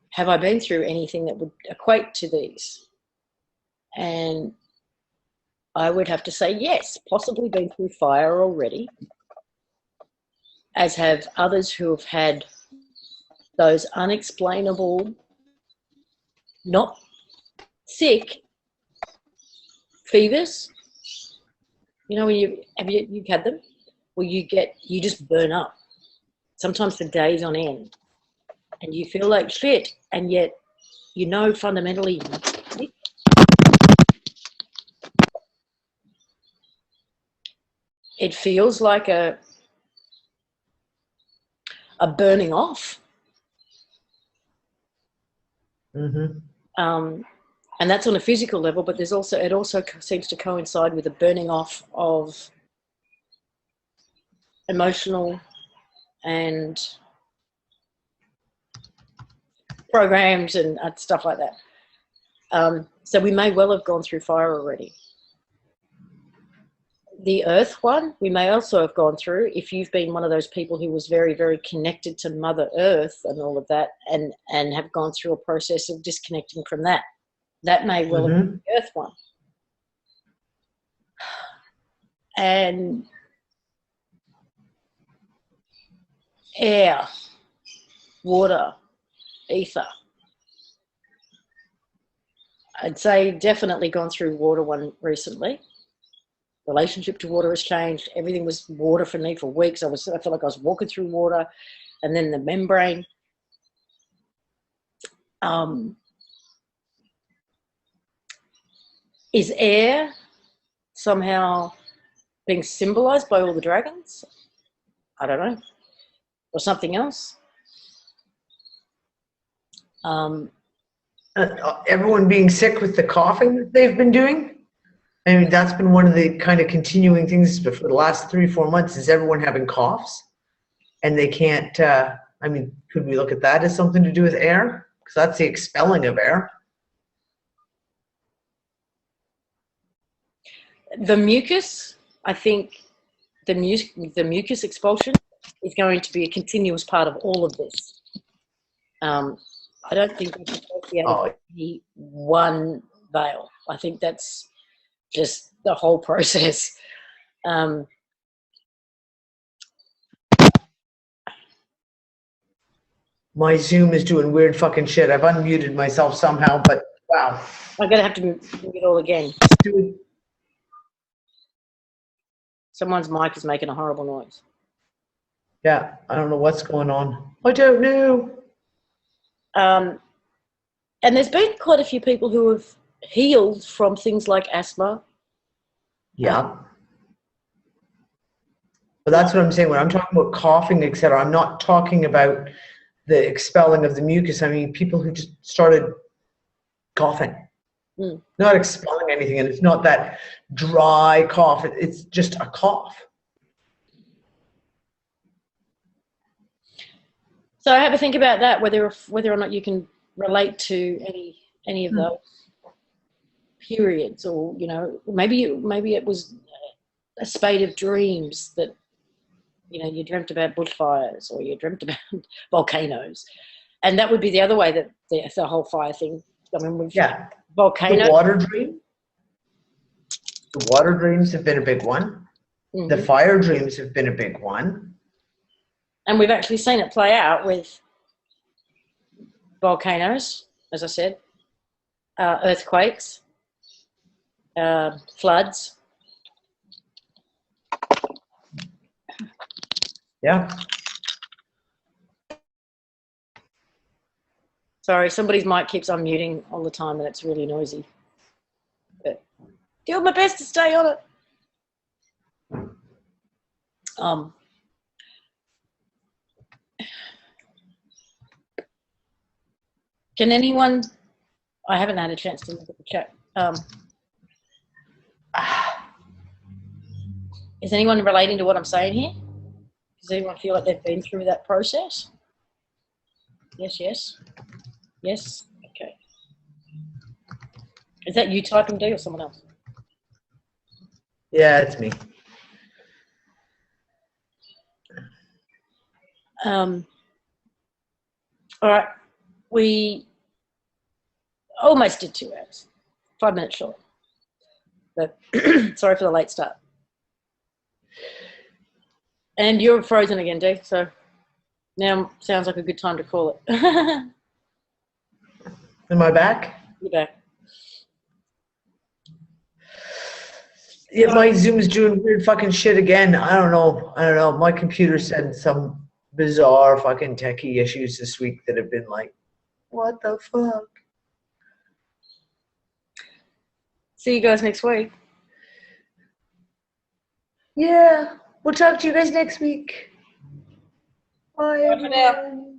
have I been through anything that would equate to these? And I would have to say yes, possibly been through fire already, as have others who have had those unexplainable, not sick fevers. You know, when you've had them, where you just burn up, sometimes for days on end, and you feel like shit, and yet you know fundamentally it feels like a burning off. Mm-hmm. And that's on a physical level, but it also seems to coincide with a burning off of emotional and programs and stuff like that. So we may well have gone through fire already. The earth one, we may also have gone through, if you've been one of those people who was very, very connected to Mother Earth and all of that, and have gone through a process of disconnecting from that. That may well have been the earth one. And air, water, ether. I'd say definitely gone through water one recently. Relationship to water has changed. Everything was water for me for weeks. I felt like I was walking through water, and then the membrane. Is air somehow being symbolized by all the dragons? I don't know. Or something else? Everyone being sick with the coughing that they've been doing. I mean, that's been one of the kind of continuing things for the last 3-4 months, is everyone having coughs, and they can't, I mean, could we look at that as something to do with air? Because that's the expelling of air. The mucus, I think the mucus expulsion is going to be a continuous part of all of this. I don't think that's associated with one veil. I think that's just the whole process. My Zoom is doing weird fucking shit. I've unmuted myself somehow, but wow. I'm going to have to move it all again. Someone's mic is making a horrible noise. Yeah, I don't know what's going on. I don't know. And there's been quite a few people who have healed from things like asthma. Yeah. But that's what I'm saying. When I'm talking about coughing, etc., I'm not talking about the expelling of the mucus. I mean, people who just started coughing, not expelling anything. And it's not that dry cough. It's just a cough. So have a think about that, whether or not you can relate to any of those periods, or maybe it was a spate of dreams that you dreamt about bushfires, or you dreamt about volcanoes, and that would be the other way that the whole fire thing. I mean, volcanoes. The water dream. The water dreams have been a big one. Mm-hmm. The fire dreams have been a big one. And we've actually seen it play out with volcanoes, as I said, earthquakes, floods. Yeah. Sorry, somebody's mic keeps unmuting all the time, and it's really noisy. But do my best to stay on it. Can anyone? I haven't had a chance to look at the chat. Is anyone relating to what I'm saying here? Does anyone feel like they've been through that process? Yes, yes. Yes? Okay. Is that you typing, D, or someone else? Yeah, it's me. All right. We almost did 2 hours. 5 minutes short. But sorry for the late start. And you're frozen again, Dee, so now sounds like a good time to call it. Am I back? You're back. Yeah, my Zoom's doing weird fucking shit again. I don't know. My computer said some bizarre fucking techie issues this week that have been like, what the fuck? See you guys next week. Yeah, we'll talk to you guys next week. Bye, Bye for now. everyone.